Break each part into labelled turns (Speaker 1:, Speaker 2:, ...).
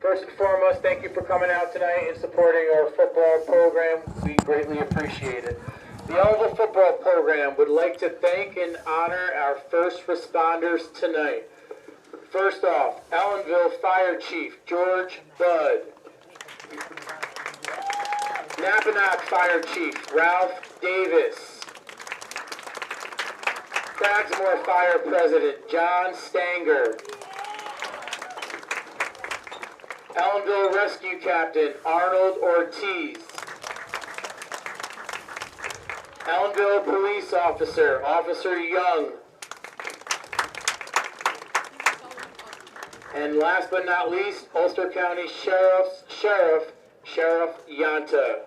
Speaker 1: First and foremost, thank you for coming out tonight and supporting our football program. We greatly appreciate it. The Ellenville football program would like to thank and honor our first responders tonight. First off, Ellenville Fire Chief George Budd. Napanock Fire Chief Ralph Davis. Cragsmore Fire President John Stanger. Ellenville Rescue Captain Arnold Ortiz. Ellenville Police Officer Officer Young. And last but not least, Ulster County Sheriff Yanta.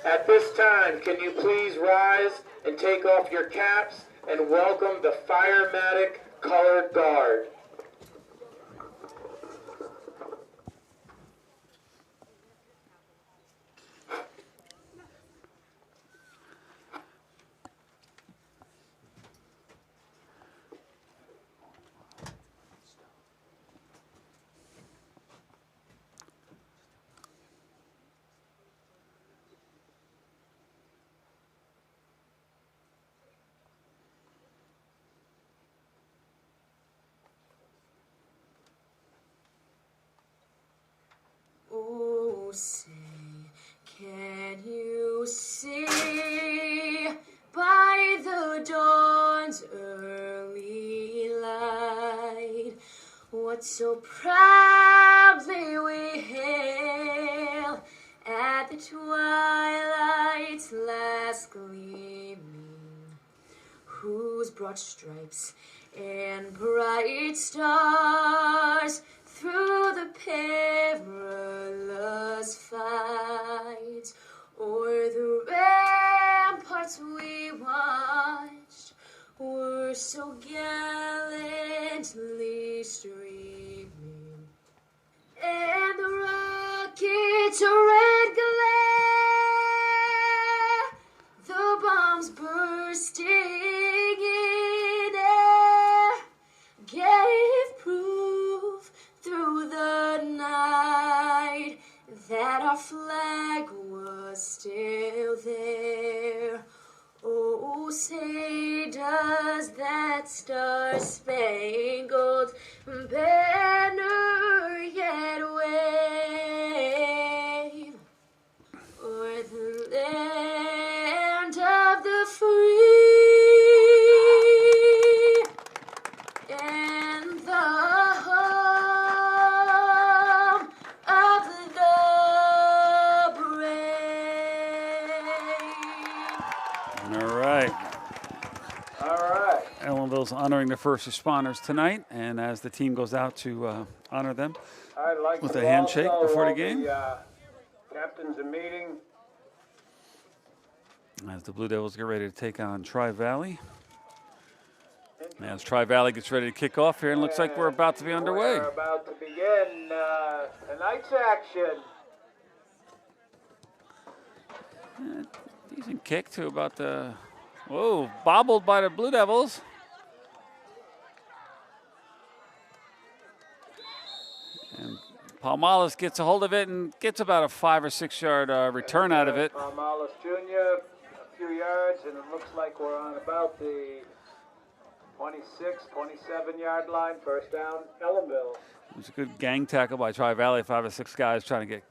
Speaker 1: At this time, can you please rise and take off your caps and welcome the Firematic Colored Guard.
Speaker 2: Oh, say, can you see by the dawn's early light what so proudly we hail at the twilight's last gleaming, whose broad stripes and bright stars through the perilous fight o'er the ramparts we watched were so gallantly streaming, and the rocket's red glare, the bombs bursting in air, gave proof through the night that our flag was still there. Oh, say does that star-spangled banner yet wave o'er the land of the free and the home of the brave.
Speaker 3: All right.
Speaker 1: All right.
Speaker 3: Ellenville's honoring the first responders tonight, and as the team goes out to honor them
Speaker 1: I'd like
Speaker 3: with
Speaker 1: to
Speaker 3: a handshake
Speaker 1: also
Speaker 3: before the
Speaker 1: all
Speaker 3: game.
Speaker 1: Captains in meeting.
Speaker 3: As the Blue Devils get ready to take on Tri-Valley. As Tri-Valley gets ready to kick off here, and looks like we're about to be underway.
Speaker 1: We're about to begin tonight's action.
Speaker 3: Decent kick to about the, whoa, bobbled by the Blue Devils. And Palmalis gets a hold of it and gets about a 5 or 6 yard return out of it.
Speaker 1: Palmalis Jr., a few yards, and it looks like we're on about the 26, 27 yard line. First down, Ellenville.
Speaker 3: It was a good gang tackle by Tri-Valley. 5 or 6 guys trying to get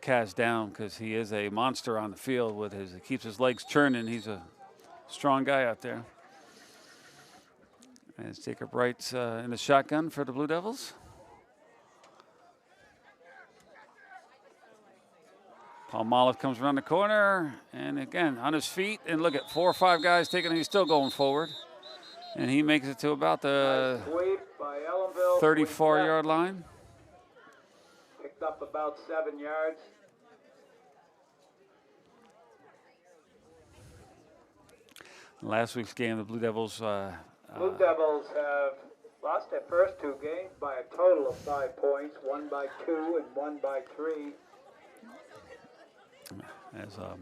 Speaker 3: Cash down because he is a monster on the field with his, he keeps his legs churning. He's a strong guy out there. As Jacob Wright's in the shotgun for the Blue Devils. Palmolive comes around the corner, and again, on his feet, and look at 4 or 5 guys taking it. He's still going forward. And he makes it to about the 34-yard line.
Speaker 1: Picked up about 7 yards.
Speaker 3: Last week's game, the Blue Devils
Speaker 1: Blue Devils have lost their first 2 games by a total of 5 points, one by 2 and one by 3.
Speaker 3: As
Speaker 1: We're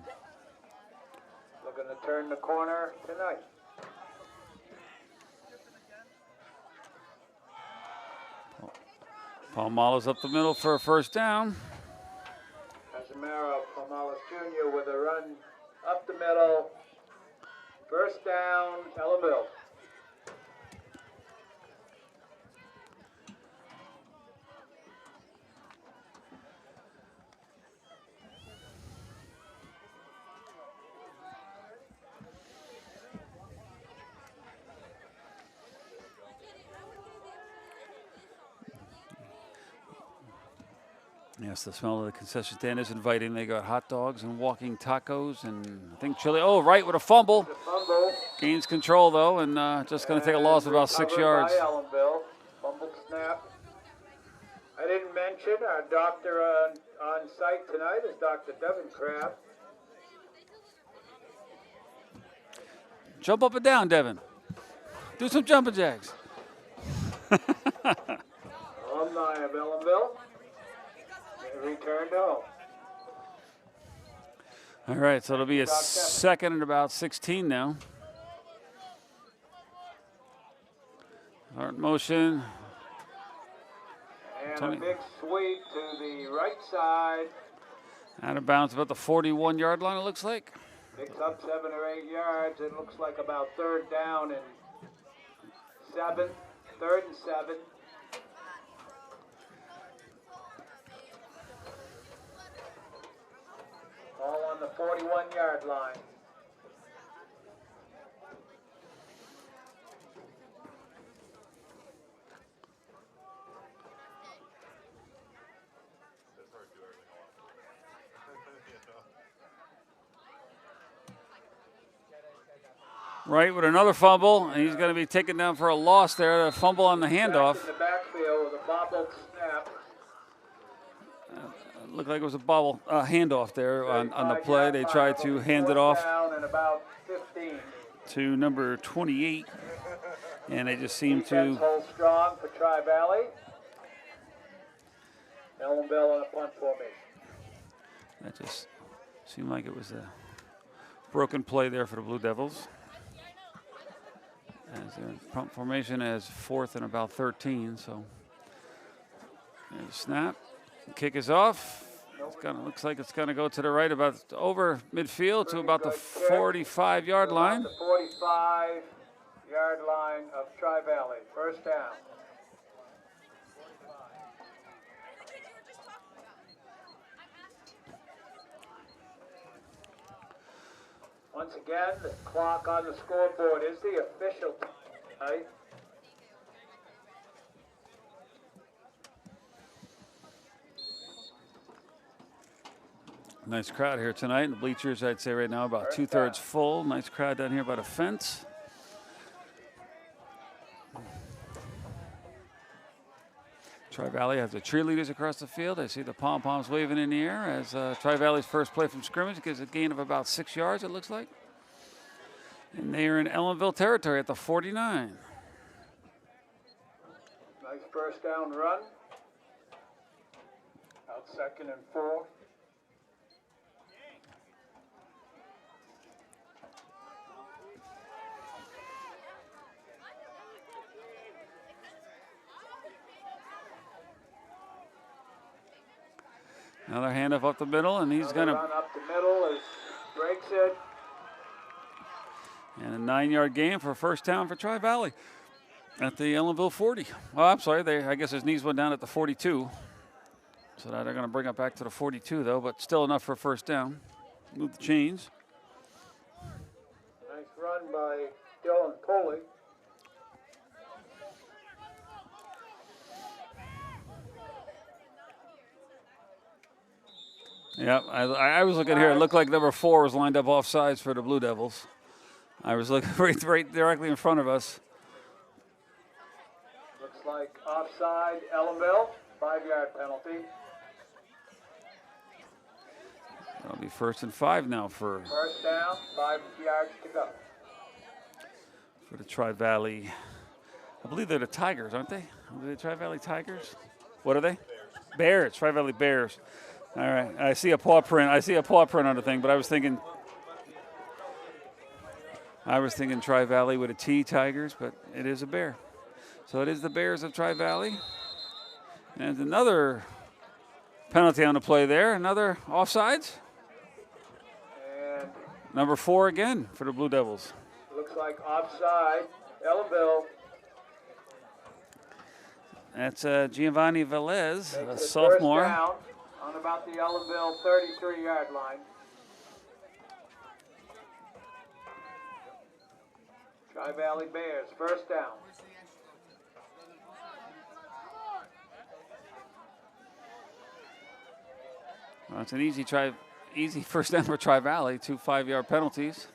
Speaker 1: going to turn the corner tonight.
Speaker 3: Palmala's up the middle for a first down.
Speaker 1: Casimiro Palmalas Jr. with a run up the middle. First down, Ellenville.
Speaker 3: Yes, the smell of the concession stand is inviting. They got hot dogs and walking tacos and I think chili. Oh, right with a fumble.
Speaker 1: The fumble.
Speaker 3: Gains control though, and just going to take a loss of about 6 yards.
Speaker 1: By Ellenville. Fumble snap. I didn't mention our doctor on site tonight is Dr. Devin Crabb.
Speaker 3: Jump up and down, Devin. Do some jumping jacks.
Speaker 1: Alumni of Ellenville. Returned home.
Speaker 3: All right, so it'll be a second and about 16 now. Start motion.
Speaker 1: And
Speaker 3: Tony.
Speaker 1: a big sweep to the right side.
Speaker 3: Out of bounds about the 41-yard line, it looks like.
Speaker 1: Picks up 7 or 8 yards. It looks like about third down and 7. 3rd and 7. All on the 41-yard line.
Speaker 3: Right with another fumble, and he's going to be taken down for a loss there. A fumble on the handoff.
Speaker 1: Back in the backfield with a bobbled snap.
Speaker 3: Looked like it was a bobble handoff there on the play. They tried to hand it off
Speaker 1: Down and about 15.
Speaker 3: to number 28, and they just seemed
Speaker 1: Defense
Speaker 3: to.
Speaker 1: holds strong for Tri-Valley. Ellenville on a punt formation.
Speaker 3: That just seemed like it was a broken play there for the Blue Devils. As their punt formation as 4th and about 13, so there's a snap. Kick is off. Looks like it's going to go to the right about over midfield to about the 45-yard line.
Speaker 1: The 45-yard line of Tri-Valley. First down. Once again, the clock on the scoreboard is the official time.
Speaker 3: Nice crowd here tonight. The bleachers, I'd say right now, about 2/3 full. Nice crowd down here by the fence. Tri-Valley has the cheerleaders across the field. I see the pom-poms waving in the air as Tri-Valley's first play from scrimmage gives a gain of about 6 yards, it looks like. And they are in Ellenville territory at the 49.
Speaker 1: Nice first down run. Out 2nd and 4.
Speaker 3: Another handoff up the middle, and he's going to.
Speaker 1: Run up the middle as breaks it.
Speaker 3: And a 9-yard gain for a first down for Tri-Valley at the Ellenville 40. Oh, I'm sorry. I guess his knees went down at the 42. So now they're going to bring it back to the 42, though, but still enough for a first down. Move the chains.
Speaker 1: Nice run by Dylan Pulley.
Speaker 3: Yeah, I was looking here. It looked like number 4 was lined up off sides for the Blue Devils. I was looking right directly in front of us.
Speaker 1: Looks like offside Ellenville, 5-yard penalty.
Speaker 3: That'll be 1st and 5 now for
Speaker 1: First down, 5 yards to go.
Speaker 3: the Tri-Valley. I believe they're the Tigers, aren't they? Are they Tri-Valley Tigers? What are they? Bears, Tri-Valley Bears. All right, I see a paw print. On the thing, but I was thinking Tri-Valley with a T, Tigers, but it is a bear. So it is the Bears of Tri-Valley. And another penalty on the play there. Another offsides.
Speaker 1: And
Speaker 3: Number 4 again for the Blue Devils.
Speaker 1: looks like offside. Ellenville
Speaker 3: That's Giovanni Velez,
Speaker 1: makes
Speaker 3: a
Speaker 1: it first
Speaker 3: sophomore.
Speaker 1: down on about the Ellenville 33-yard line. Tri-Valley Bears, first down.
Speaker 3: Well, it's an easy first down for Tri-Valley. 2 5-yard penalties.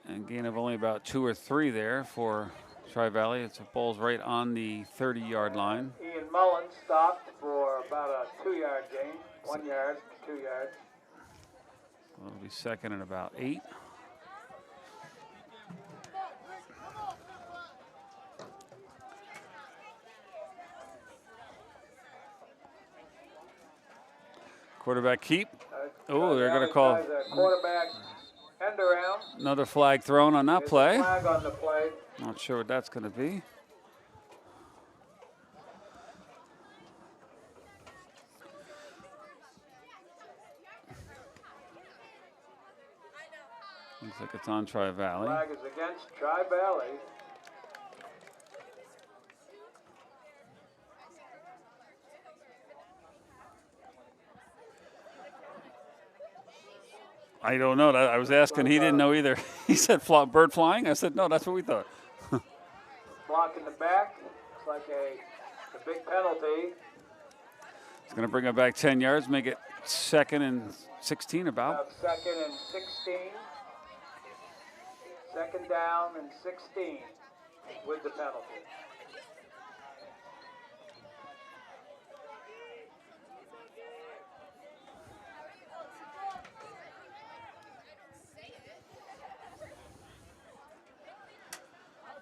Speaker 3: And gain of only about 2 or 3 there for Tri-Valley. It's a ball's right on the 30-yard line.
Speaker 1: Ian Mullins stopped for about a 2-yard gain, 1 yard, 2 yards.
Speaker 3: It'll be second and about 8. Quarterback keep. Oh, they're going to call
Speaker 1: a quarterback end around.
Speaker 3: another flag thrown on that
Speaker 1: There's a
Speaker 3: play.
Speaker 1: flag on the play.
Speaker 3: Not sure what that's going to be. Looks like it's on Tri-Valley.
Speaker 1: Flag is against Tri-Valley.
Speaker 3: I don't know. I was asking. He didn't know either. He said bird flying. I said, no, that's what we thought.
Speaker 1: Block in the back. Looks like a big penalty.
Speaker 3: It's going to bring it back 10 yards, make it second and 16 about.
Speaker 1: Second and 16. Second down and 16 with the penalty.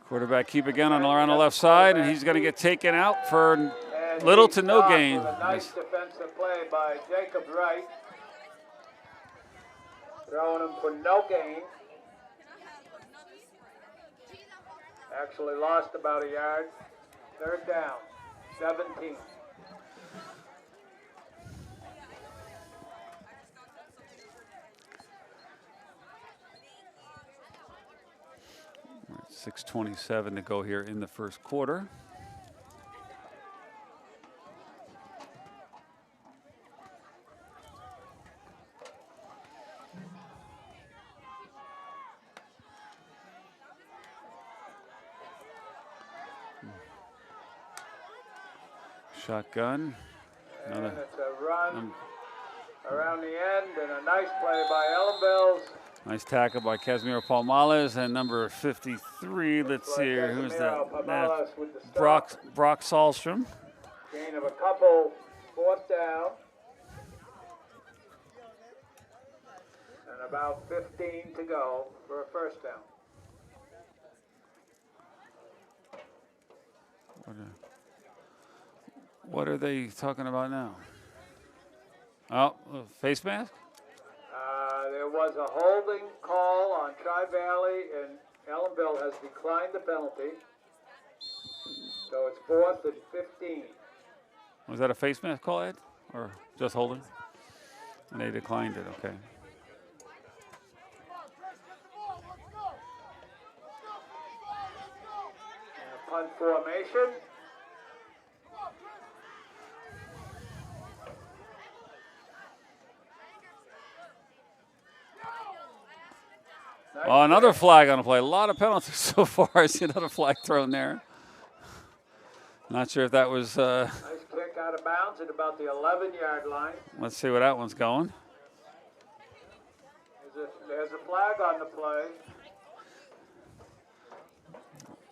Speaker 3: Quarterback keep again around the left side, and he's going to get taken out for little to no gain.
Speaker 1: A nice defensive play by Jacob Wright. Throwing him for no gain. Actually lost about a yard. Third down, 17.
Speaker 3: .627 to go here in the first quarter. Shotgun.
Speaker 1: And it's a run around the end, and a nice play by Ellenville.
Speaker 3: Nice tackle by Casimiro Palmales, and number 53, let's see here, who's that? Brock Sahlstrom.
Speaker 1: Gain of a couple, fourth down. And about 15 to go for a first down.
Speaker 3: What are they talking about now? Oh, face mask?
Speaker 1: There was a holding call on Tri-Valley, and Ellenville has declined the penalty. So it's 4th and 15.
Speaker 3: Was that a face mask call, Ed? Or just holding? And they declined it, okay.
Speaker 1: And a punt formation.
Speaker 3: Oh, another flag on the play. A lot of penalties so far. I see another flag thrown there. Not sure if that was...
Speaker 1: Nice kick out of bounds at about the 11-yard line.
Speaker 3: Let's see where that one's going.
Speaker 1: There's a flag on the play.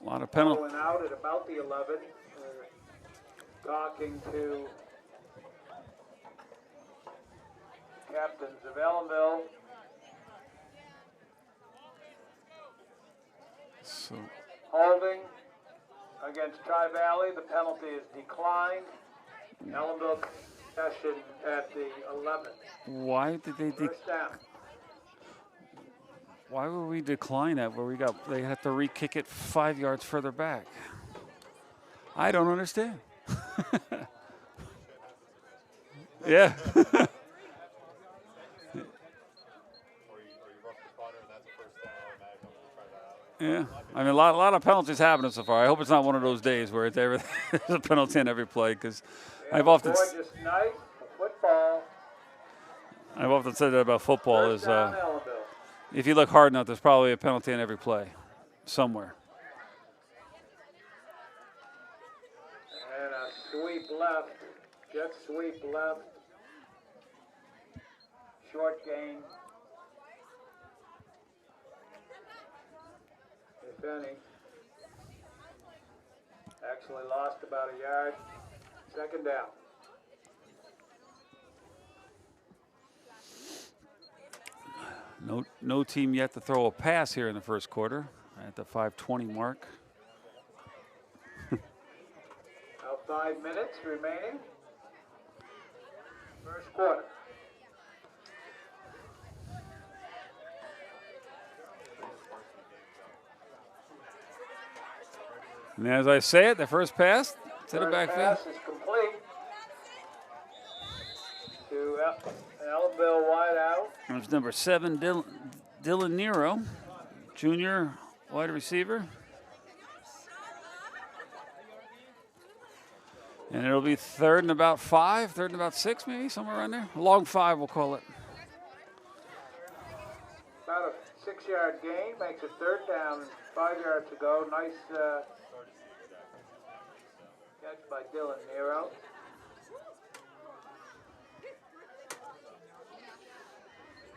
Speaker 3: A lot of penalties.
Speaker 1: Going out at about the 11. Talking to captains of Ellenville.
Speaker 3: So,
Speaker 1: holding against Tri-Valley. The penalty is declined. Ellenville possession at the 11.
Speaker 3: why did they
Speaker 1: First down.
Speaker 3: Why would we decline that where they have to re-kick it 5 yards further back? I don't understand. Yeah. Yeah, I mean, a lot of penalties happening so far. I hope it's not one of those days where there's a penalty in every play, because I've often
Speaker 1: Gorgeous night of football.
Speaker 3: I've often said that about football
Speaker 1: First
Speaker 3: is
Speaker 1: down, Ellenville.
Speaker 3: if you look hard enough, there's probably a penalty in every play somewhere.
Speaker 1: And a sweep left. Jet sweep left. Short gain. If any. Actually lost about a yard. Second down.
Speaker 3: No team yet to throw a pass here in the first quarter at the 5:20 mark.
Speaker 1: About 5 minutes remaining. First quarter.
Speaker 3: And as I say it, the first pass to the
Speaker 1: First
Speaker 3: backfield.
Speaker 1: pass is complete. To Ellenville wide out.
Speaker 3: It was number 7, Dylan Nero, junior wide receiver. And it'll be third and about 5, third and about 6, maybe, somewhere around there. A long 5, we'll call it.
Speaker 1: About a 6-yard gain, makes it third down, 5 yards to go. Nice catch by Dylan Nero.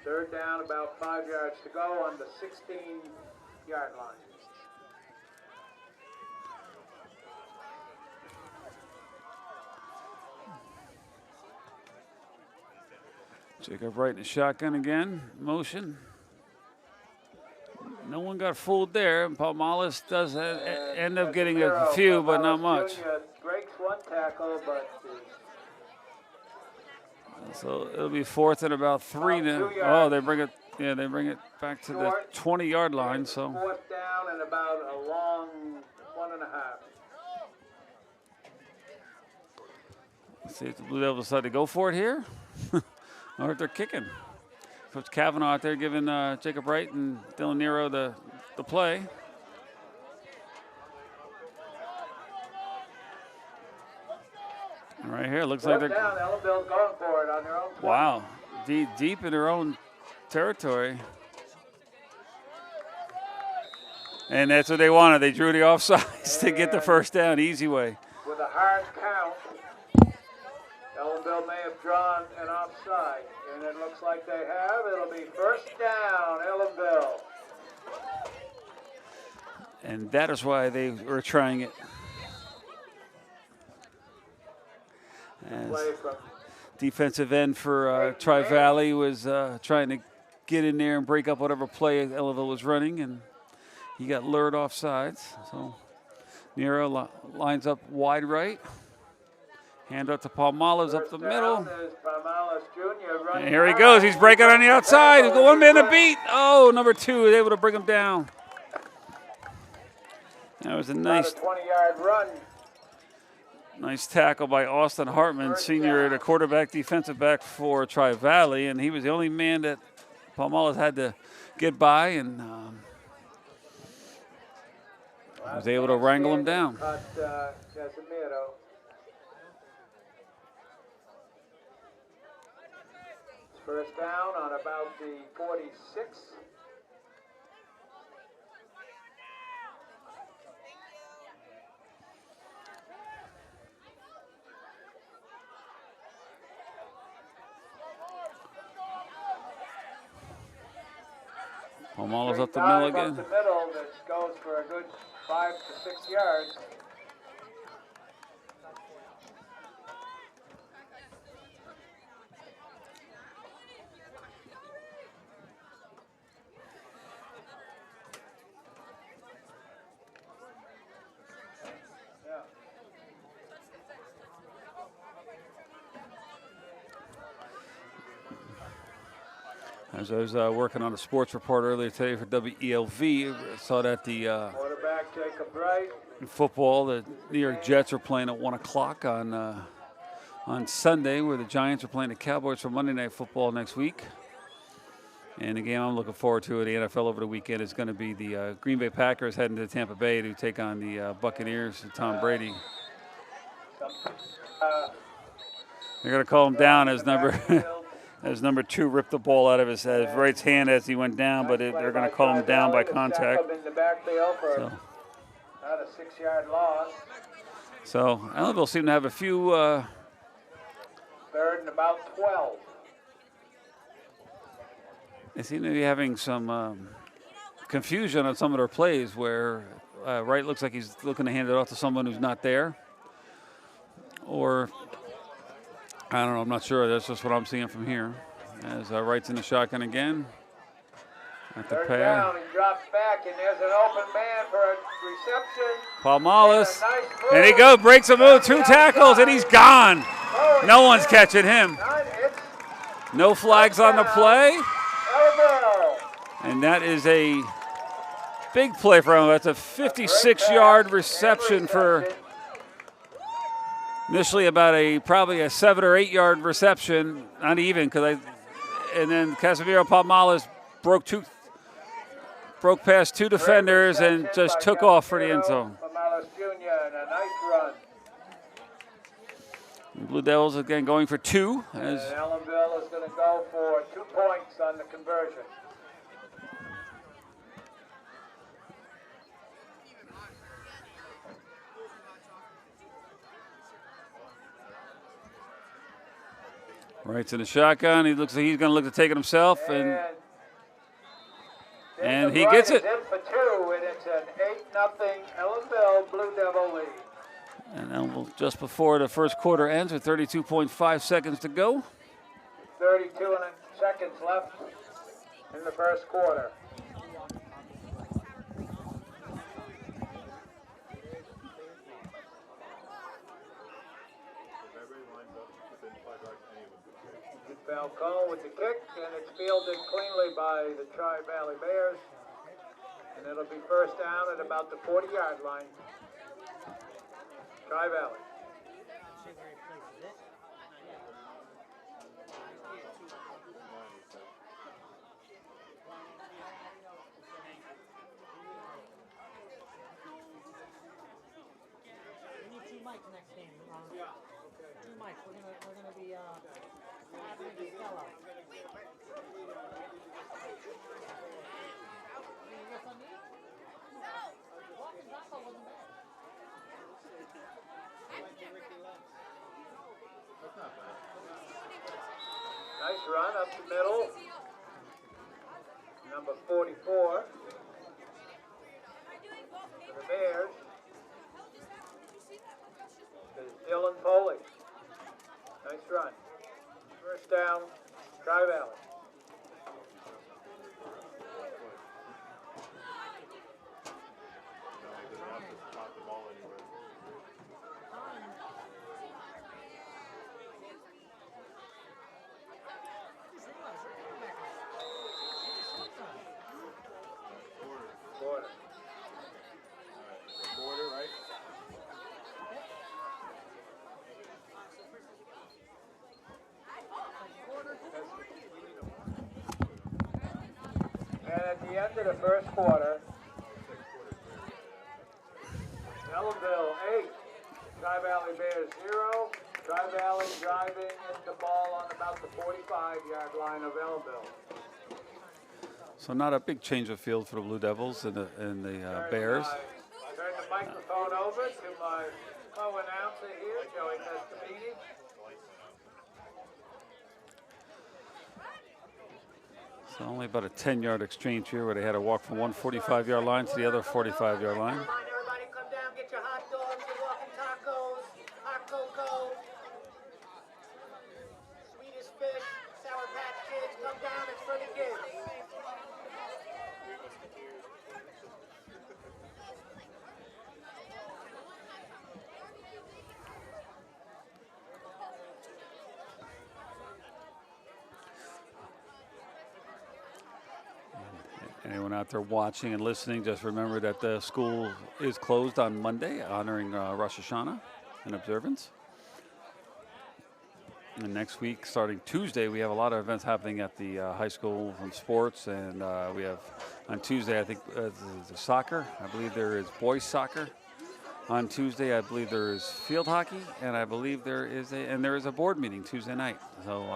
Speaker 1: Third down, about 5 yards to go on the 16-yard line.
Speaker 3: Jacob Wright in the shotgun again, motion. No one got fooled there. Palmalis does end up getting a few, but not much.
Speaker 1: Breaks one tackle, but
Speaker 3: so it'll be fourth and about 3 now. Oh, they bring it. Yeah, they bring it back to the 20-yard line. So
Speaker 1: fourth down and about a long 1.5.
Speaker 3: Let's see if the Blue Devils decide to go for it here, or if they're kicking. Coach Kavanaugh out there giving Jacob Wright and Dylan Nero the play. And right here, looks like they're
Speaker 1: down. Ellenville's going for it on their own.
Speaker 3: Wow, deep in their own territory. And that's what they wanted. They drew the offsides to get the first down, easy way.
Speaker 1: With a hard count, Ellenville may have drawn an offside, and it looks like they have. It'll be first down, Ellenville.
Speaker 3: And that is why they were trying it. As defensive end for Tri-Valley was trying to get in there and break up whatever play Ellenville was running, and he got lured off sides. So Nero lines up wide right. Hand up to Palmalis up the middle. And here he goes. He's breaking on the outside. He's got 1 man to beat. Oh, number 2 is able to bring him down. That was a nice
Speaker 1: 20-yard run.
Speaker 3: Nice tackle by Austin Hartman, senior, the quarterback, defensive back for Tri-Valley, and he was the only man that Palmalis had to get by, and was able to wrangle him down.
Speaker 1: First down on about the 46.
Speaker 3: Palmalis up the middle again.
Speaker 1: Up the middle that goes for a good 5 to 6 yards.
Speaker 3: As I was working on a sports report earlier today for WELV, I saw that the
Speaker 1: Quarterback Jacob Wright.
Speaker 3: in football, the New York Jets are playing at 1 o'clock on Sunday, where the Giants are playing the Cowboys for Monday Night Football next week. And the game I'm looking forward to in the NFL over the weekend is going to be the Green Bay Packers heading to Tampa Bay to take on the Buccaneers and Tom Brady. They're going to call him down as number 2 ripped the ball out of his right hand as he went down, but they're going to call him down by contact. So.
Speaker 1: Not a 6-yard loss.
Speaker 3: So Ellenville seemed to have a few.
Speaker 1: Third and about 12.
Speaker 3: They seem to be having some confusion on some of their plays where Wright looks like he's looking to hand it off to someone who's not there. Or, I don't know, I'm not sure. That's just what I'm seeing from here. As Wright's in the shotgun again. At the
Speaker 1: Third
Speaker 3: pair.
Speaker 1: down, he drops back, and there's an open man for a reception.
Speaker 3: Palmalis.
Speaker 1: And a nice move.
Speaker 3: And he goes, breaks a move, 2 tackles, and he's gone.
Speaker 1: Oh,
Speaker 3: No one's catching him.
Speaker 1: It's
Speaker 3: No flags on the play.
Speaker 1: Ellenville.
Speaker 3: And that is a big play for him. That's a 56-yard reception for initially about probably a 7 or 8 yard reception, not even, and then Casemiro Palmalis broke past 2 defenders and just took off for the end zone.
Speaker 1: Palmalis Jr. and a nice run.
Speaker 3: Blue Devils again going for 2.
Speaker 1: And Ellenville is going to go for 2 points on the conversion.
Speaker 3: Wright's in the shotgun. He looks like he's going to look to take it himself, and he gets it.
Speaker 1: In for 2, and it's an 8-0 Ellenville Blue Devil lead.
Speaker 3: And Ellenville just before the first quarter ends with 32.5 seconds to go.
Speaker 1: 32 seconds left in the first quarter. Falcone with the kick, and it's fielded cleanly by the Tri-Valley Bears. And it'll be first down at about the 40-yard line. Tri-Valley.
Speaker 4: We need 2 mics next game. Yeah. 2 mics. We're gonna be having a sellout.
Speaker 1: Nice run up the middle. Number 44 for the Bears is Dylan Foley. Nice run. First down, Tri-Valley.
Speaker 5: Border, right?
Speaker 1: And at the end of the first quarter, Ellenville 8, Tri-Valley Bears 0. Tri-Valley driving the ball on about the 45-yard line of Ellenville.
Speaker 3: So not a big change of field for the Blue Devils and the Bears.
Speaker 1: Turn the microphone over to my co-announcer here, Joey Testamini.
Speaker 3: So only about a 10-yard exchange here where they had to walk from one 45-yard line to the other 45-yard line.
Speaker 4: Come on, everybody, come down, get your hot dogs, your walking tacos, hot cocoa, Swedish fish, Sour Patch Kids. Come down, it's for the kids.
Speaker 3: Anyone out there watching and listening, just remember that the school is closed on Monday, honoring Rosh Hashanah and observance. And next week, starting Tuesday, we have a lot of events happening at the high school from sports. And we have on Tuesday, I think, the soccer. I believe there is boys soccer. On Tuesday, I believe there is field hockey, and I believe there is a board meeting Tuesday night. So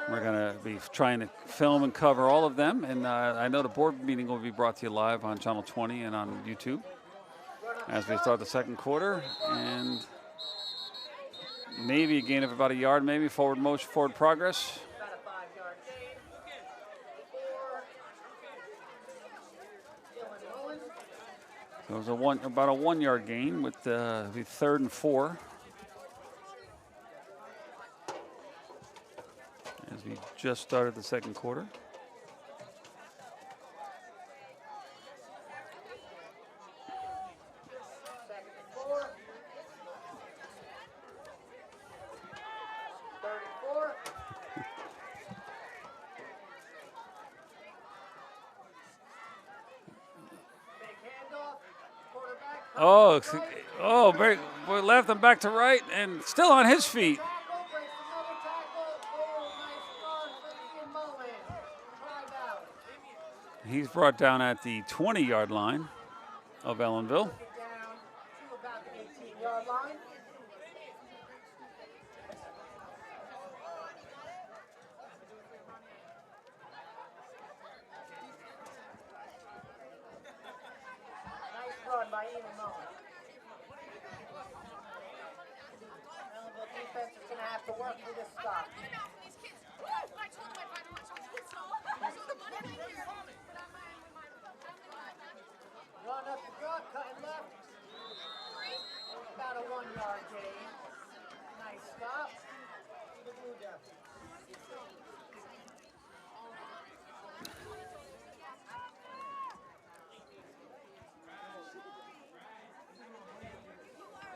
Speaker 3: we're going to be trying to film and cover all of them. And I know the board meeting will be brought to you live on Channel 20 and on YouTube as we start the second quarter. And maybe a gain of about a yard, maybe forward motion, forward progress.
Speaker 4: About a 5-yard gain.
Speaker 3: So it was about a 1 yard gain with the 3rd and 4. As we just started the second quarter.
Speaker 4: Second and 4. 34. Big handoff. Quarterback.
Speaker 3: We left him back to right and still on his feet.
Speaker 4: Tackle, breaks another tackle. Oh, nice run for Ian Mullen. Tri-Valley.
Speaker 3: He's brought down at the 20-yard line of Ellenville.
Speaker 4: Down to about the 18-yard line. Nice run by Ian Mullen. Ellenville defense is going to have to work for this stop. Run up the gut, cutting left. About a 1-yard gain. Nice stop. The Blue Devils.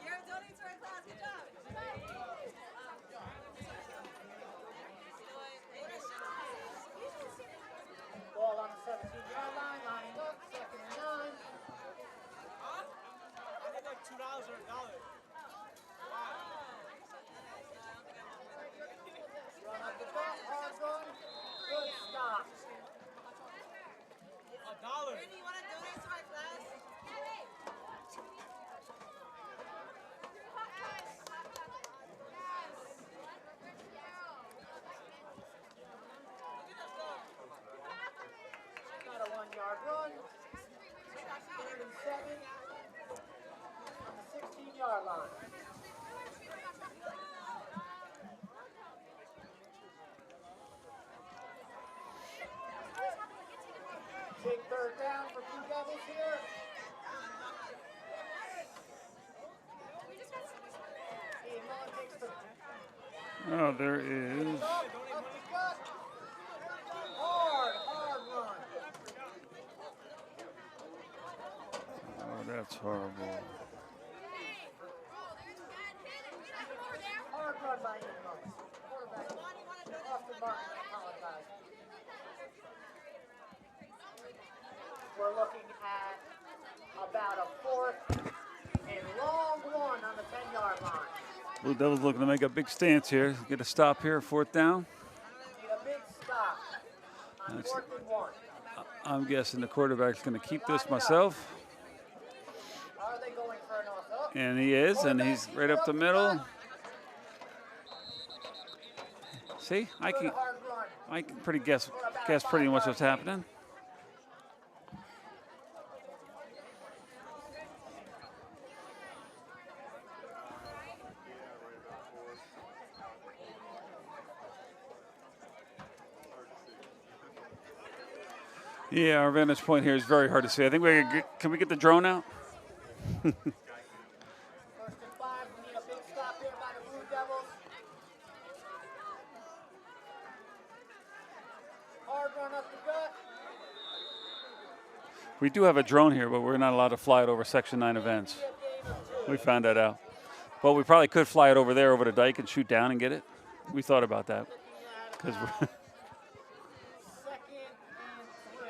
Speaker 2: You're donating to our class. Good job.
Speaker 4: Ball on the 17-yard line, lining up, 2nd and 9.
Speaker 5: I think like $2 or $1.
Speaker 4: Run up the gut, hard run. Good stop.
Speaker 5: $1.
Speaker 2: You want to donate to our class?
Speaker 4: Got a 1-yard run. 3rd and 7. On the 16-yard line. Big 3rd down for Blue Devils here. Ian Mullen takes the
Speaker 3: Oh, there is.
Speaker 4: up the gut. Hard run.
Speaker 3: Oh, that's horrible.
Speaker 4: Hard run by Ian Mullen. Quarterback off the mark. I apologize. We're looking at about a 4th and long 1 on the 10-yard line.
Speaker 3: Blue Devils looking to make a big stance here. Get a stop here, 4th down.
Speaker 4: Need a big stop on
Speaker 3: That's-
Speaker 4: 4th and 1.
Speaker 3: I'm guessing the quarterback's going to keep this myself.
Speaker 4: Are they going for an off? Oh,
Speaker 3: And he is, and he's right up the middle. See, I
Speaker 4: good
Speaker 3: can
Speaker 4: hard run.
Speaker 3: pretty guess pretty much what's happening. Yeah, our vantage point here is very hard to see. I think can we get the drone out?
Speaker 4: 1st and 5. We need a big stop here by the Blue Devils. Hard run up the gut.
Speaker 3: We do have a drone here, but we're not allowed to fly it over Section 9 events.
Speaker 4: Be a gain of 2.
Speaker 3: We found that out. But we probably could fly it over there, over the dike, and shoot down and get it. We thought about that.
Speaker 4: Looking at
Speaker 3: Because
Speaker 4: about 2nd and 3.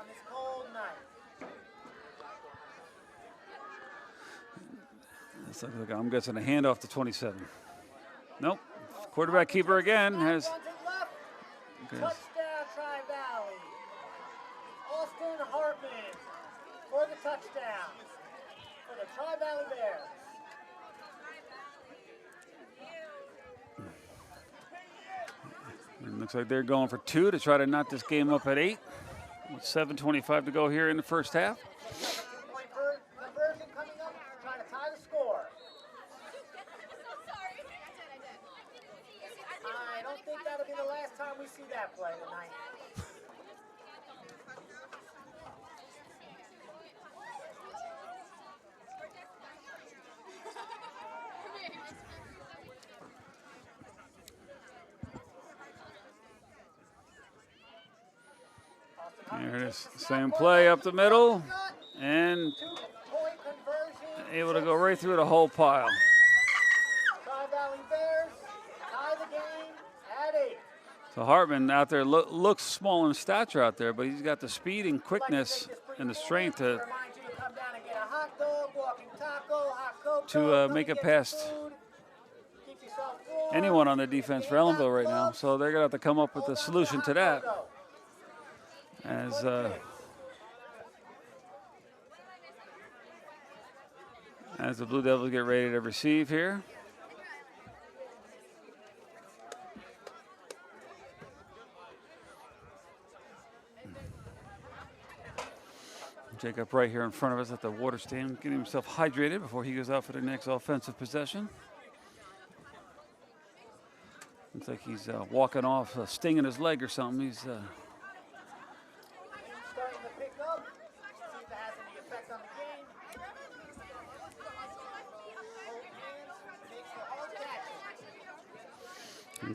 Speaker 4: on this cold night.
Speaker 3: It's like I'm guessing a handoff to 27. Nope. Quarterback keeper again has.
Speaker 4: Runs it left. Touchdown, Tri-Valley. Austin Hartman for the touchdown for the Tri-Valley Bears.
Speaker 3: It looks like they're going for 2 to try to knock this game up at 8. With 7:25 to go here in the first half.
Speaker 4: Two-point conversion coming up to try to tie the score. I don't think that'll be the last time we see that play tonight.
Speaker 3: There it is. Same play up the middle. And
Speaker 4: Two-point conversion.
Speaker 3: able to go right through the whole pile.
Speaker 4: Tri-Valley Bears tie the game at 8.
Speaker 3: So Hartman out there looks small in stature out there, but he's got the speed and quickness and the strength to make it past anyone on the defense for Ellenville right now. So they're going to have to come up with a solution to that. As the Blue Devils get ready to receive here. Jacob right here in front of us at the water stand, getting himself hydrated before he goes out for the next offensive possession. Looks like he's walking off, a sting in his leg or something. He's
Speaker 4: starting to pick up. See if it has any effect on the game.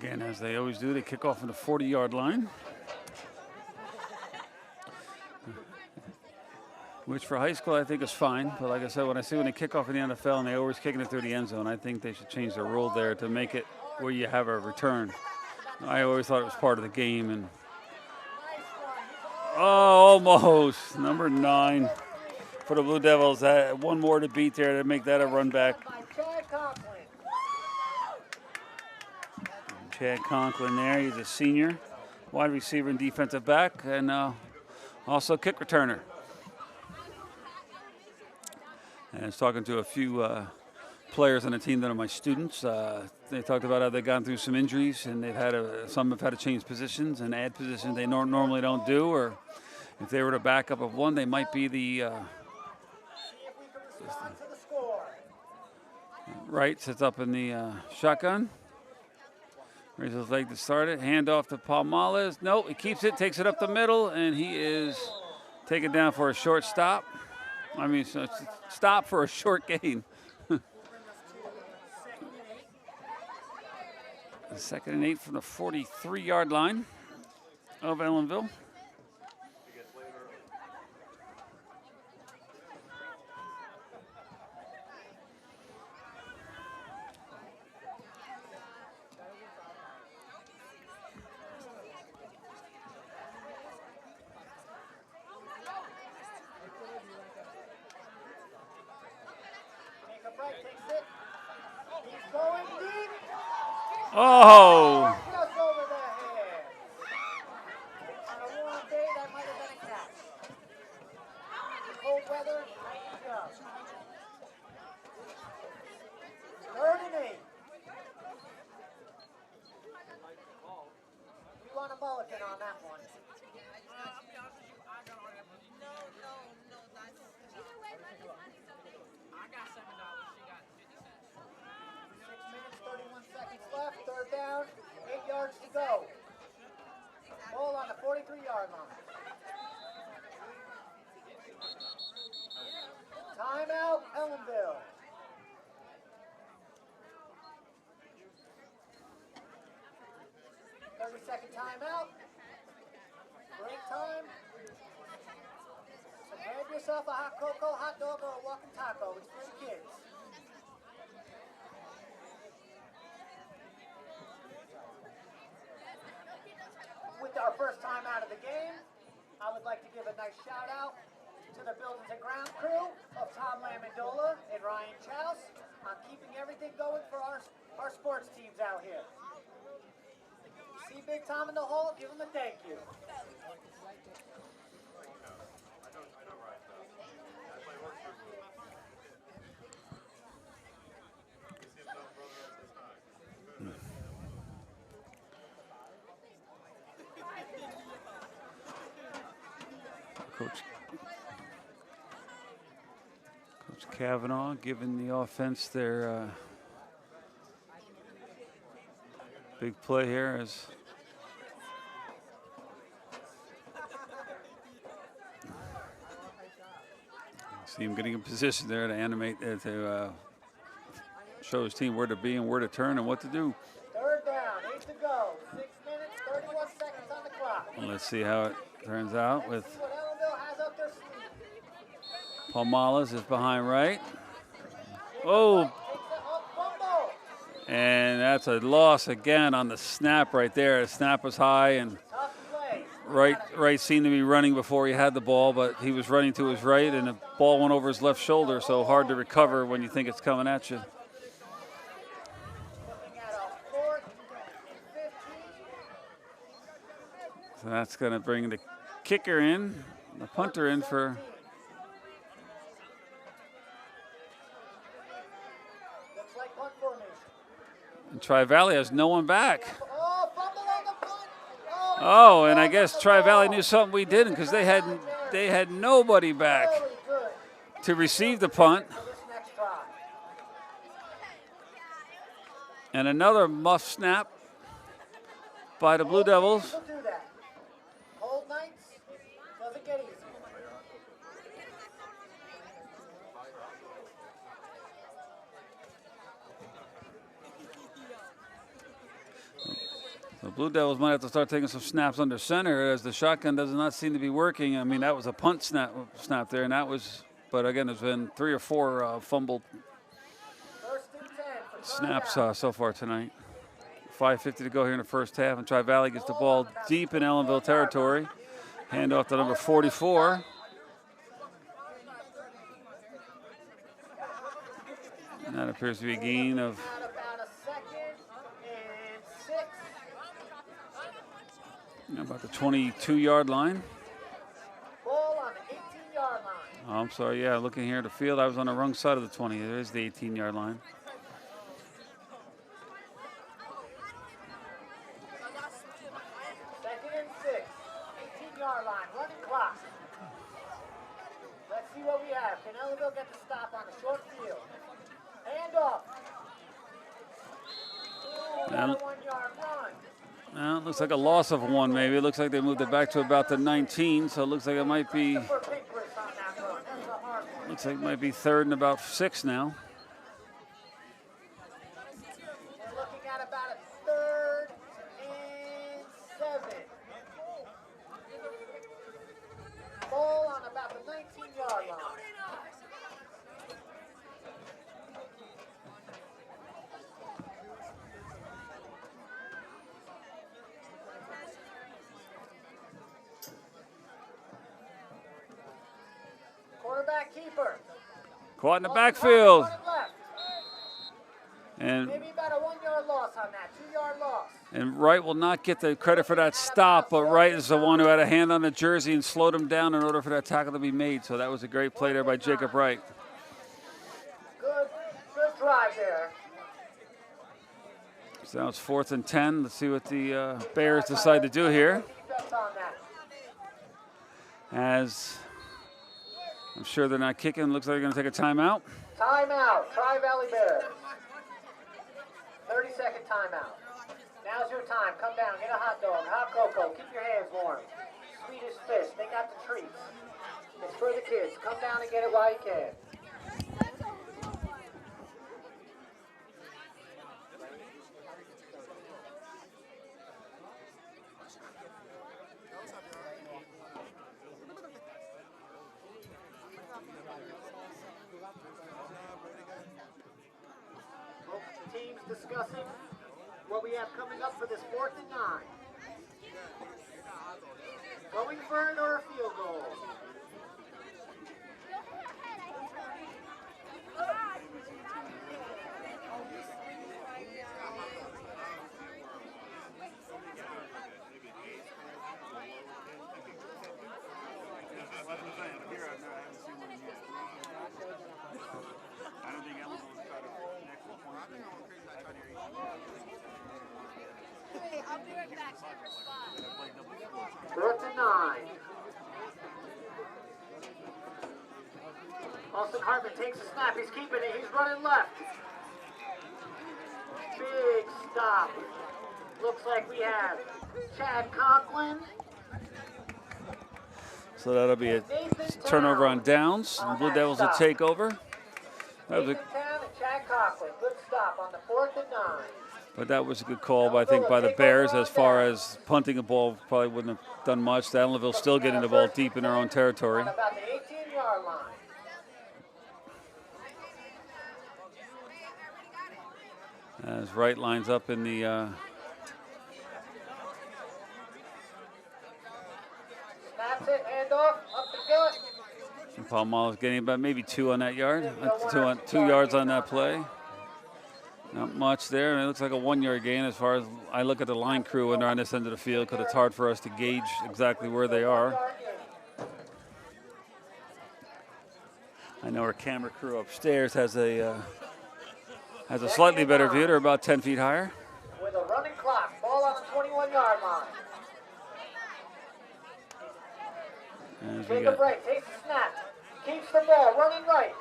Speaker 3: again, as they always do, they kick off on the 40-yard line. Which for high school I think is fine, but like I said, when they kick off in the NFL and they always kicking it through the end zone, I think they should change the rule there to make it where you have a return. I always thought it was part of the game, and almost number 9 for the Blue Devils. One more to beat there to make that a run back. Chad Conklin there, he's a senior, wide receiver and defensive back, and also kick returner. And I was talking to a few players on the team that are my students. They talked about how they've gone through some injuries, and they've had some have had to change positions and add positions they normally don't do. Or if they were to back up of one, they might be the right. Sits up in the shotgun. Raises his leg to start it. Hand off to Palmales. Nope, he keeps it, takes it up the middle, and he is taken down for a short stop. I mean, so stop for a short gain. Second and 8 from the 43-yard line of Ellenville. Oh!
Speaker 4: Just over the head. On a warm day, that might have been a catch. Cold weather, night to go. 3rd and 8. We want a mulligan on that one.
Speaker 5: I got $7. She got 50 cents.
Speaker 4: 6 minutes, 31 seconds left. 3rd down, 8 yards to go. Ball on the 43-yard line. Timeout, Ellenville. 30-second timeout. Break time. So grab yourself a hot cocoa, hot dog, or a walking taco. It's for the kids. With our first time out of the game, I would like to give a nice shout out to the Buildings and Ground crew of Tom Lamandola and Ryan Chouse on keeping everything going for our sports teams out here. See Big Tom in the hall, give him a thank you.
Speaker 3: Coach Kavanaugh giving the offense their big play here as see him getting in position there to animate to show his team where to be and where to turn and what to do.
Speaker 4: Third down, 8 to go, 6 minutes, 31 seconds on the clock.
Speaker 3: And let's see how it turns out with
Speaker 4: Let's see what Ellenville has up their sleeve.
Speaker 3: Palmalas is behind right. Oh,
Speaker 4: Takes it up, fumble.
Speaker 3: and that's a loss again on the snap right there. The snap was high and
Speaker 4: Tough play.
Speaker 3: right seemed to be running before he had the ball, but he was running to his right and the ball went over his left shoulder, so hard to recover when you think it's coming at you.
Speaker 4: Looking at a 4th and 15.
Speaker 3: So that's going to bring the kicker in, the punter in for
Speaker 4: Looks like punt formation.
Speaker 3: and Tri-Valley has no one back.
Speaker 4: Oh, fumble on the punt.
Speaker 3: Oh, and I guess Tri-Valley knew something we didn't because they had nobody back
Speaker 4: Very good
Speaker 3: to receive the punt.
Speaker 4: for this next drive.
Speaker 3: And another muff snap by the Blue Devils.
Speaker 4: We'll do that. Cold nights doesn't get easy.
Speaker 3: The Blue Devils might have to start taking some snaps under center as the shotgun does not seem to be working. I mean, that was a punt snap there, and that was, but again, there's been 3 or 4 fumbled
Speaker 4: 1st and 10 for
Speaker 3: snaps
Speaker 4: Tri-Valley.
Speaker 3: so far tonight. 5:50 to go here in the first half, and Tri-Valley gets the ball deep in Ellenville territory. Hand off to number 44. And that appears to be a gain of
Speaker 4: At about a 2nd and 6.
Speaker 3: about the 22-yard line.
Speaker 4: Ball on the 18-yard line.
Speaker 3: Oh, I'm sorry, yeah, looking here at the field, I was on the wrong side of the 20. There is the 18-yard line.
Speaker 4: 2nd and 6. 18-yard line. Running clock. Let's see what we have. Can Ellenville get the stop on the short field? Hand off. Ooh, got a 1-yard run.
Speaker 3: Well, it looks like a loss of 1 maybe. It looks like they moved it back to about the 19, so it looks like it might be
Speaker 4: For Pinkrich on that run. That's a hard one.
Speaker 3: looks like it might be 3rd and about 6 now.
Speaker 4: We're looking at about a 3rd and 7. Ball on about the 19-yard line. Quarterback keeper.
Speaker 3: Caught in the
Speaker 4: Ball
Speaker 3: backfield.
Speaker 4: running left.
Speaker 3: And
Speaker 4: Maybe about a 1-yard loss on that, 2-yard loss.
Speaker 3: And Wright will not get the credit for that stop, but Wright is the one who had a hand on the jersey and slowed him down in order for that tackle to be made. So that was a great play there by Jacob Wright.
Speaker 4: Good drive there.
Speaker 3: So now it's 4th and 10. Let's see what the Bears decide to do here.
Speaker 4: Defense on that.
Speaker 3: As I'm sure they're not kicking. Looks like they're going to take a timeout.
Speaker 4: Timeout, Tri-Valley Bears. 30-second timeout. Now's your time. Come down, get a hot dog, hot cocoa. Keep your hands warm. Swedish fish, they got the treats. It's for the kids. Come down and get it while you can. Both teams discussing what we have coming up for this 4th and 9. Going for it or a field goal?
Speaker 3: I don't think Ellenville will try to next point.
Speaker 2: Hey, I'll be right back.
Speaker 4: 4th and 9. Austin Hartman takes a snap. He's keeping it. He's running left. Big stop. Looks like we have Chad Conklin.
Speaker 3: So that'll be a turnover on downs. The Blue Devils will take over. That was
Speaker 4: Nathan Town and Chad Conklin. Good stop on the 4th and 9.
Speaker 3: But that was a good call, I think, by the Bears as far as punting a ball. Probably wouldn't have done much. Ellenville still getting the ball deep in their own territory.
Speaker 4: On about the 18-yard line.
Speaker 3: As Wright lines up in the
Speaker 4: Snaps it, hand off, up the gut.
Speaker 3: Palmolive's getting about maybe 2 on that yard. 2 yards on that play. Not much there. It looks like a 1-yard gain as far as I look at the line crew when they're on this end of the field, because it's hard for us to gauge exactly where they are. I know our camera crew upstairs has a slightly better view. They're about 10 feet higher.
Speaker 4: With a running clock, ball on the 21-yard line.
Speaker 3: As we
Speaker 4: Jacob
Speaker 3: got,
Speaker 4: Wright takes the snap, keeps the ball, running right.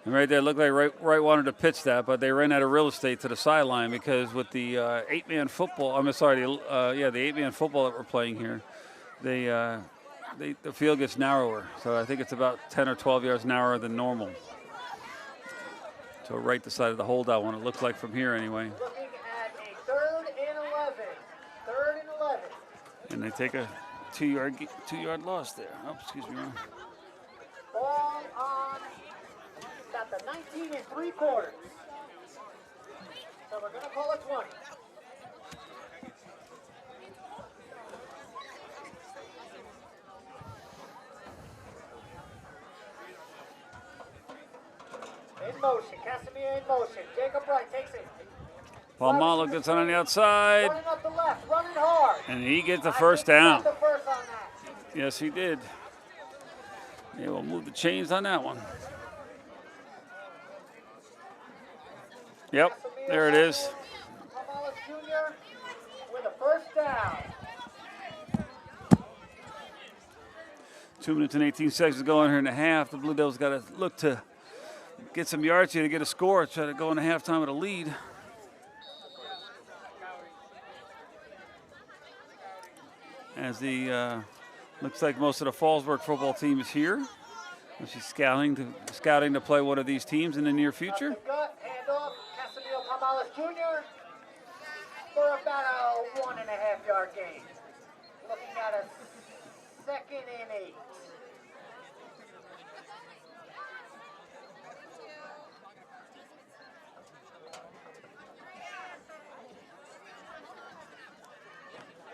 Speaker 3: and right there, looked like Wright wanted to pitch that, but they ran out of real estate to the sideline because with the 8-man football, the 8-man football that we're playing here, the field gets narrower. So I think it's about 10 or 12 yards narrower than normal. So Wright decided to hold that one, it looks like from here anyway.
Speaker 4: Looking at a 3rd and 11. 3rd and 11.
Speaker 3: And they take a 2-yard loss there. Oh, excuse me.
Speaker 4: Ball on about the 19 3/4. So we're going to call it 20. In motion, Casimir in motion. Jacob Wright takes it.
Speaker 3: Palmolive gets on the outside,
Speaker 4: Running up the left, running hard.
Speaker 3: and he gets the
Speaker 4: I
Speaker 3: first
Speaker 4: think he
Speaker 3: down.
Speaker 4: got the first on that.
Speaker 3: Yes, he did. Yeah, we'll move the chains on that one. Yep, there it is.
Speaker 4: Palmolive Jr. with a first down.
Speaker 3: 2 minutes and 18 seconds to go in here in the half. The Blue Devils got to look to get some yards here to get a score. Try to go into halftime with a lead. As the looks like most of the Fallsburg football team is here. She's scouting to play one of these teams in the near future.
Speaker 4: Up the gut, hand off, Casimir Palmolive Jr. for about a 1.5-yard gain. Looking at a 2nd and 8.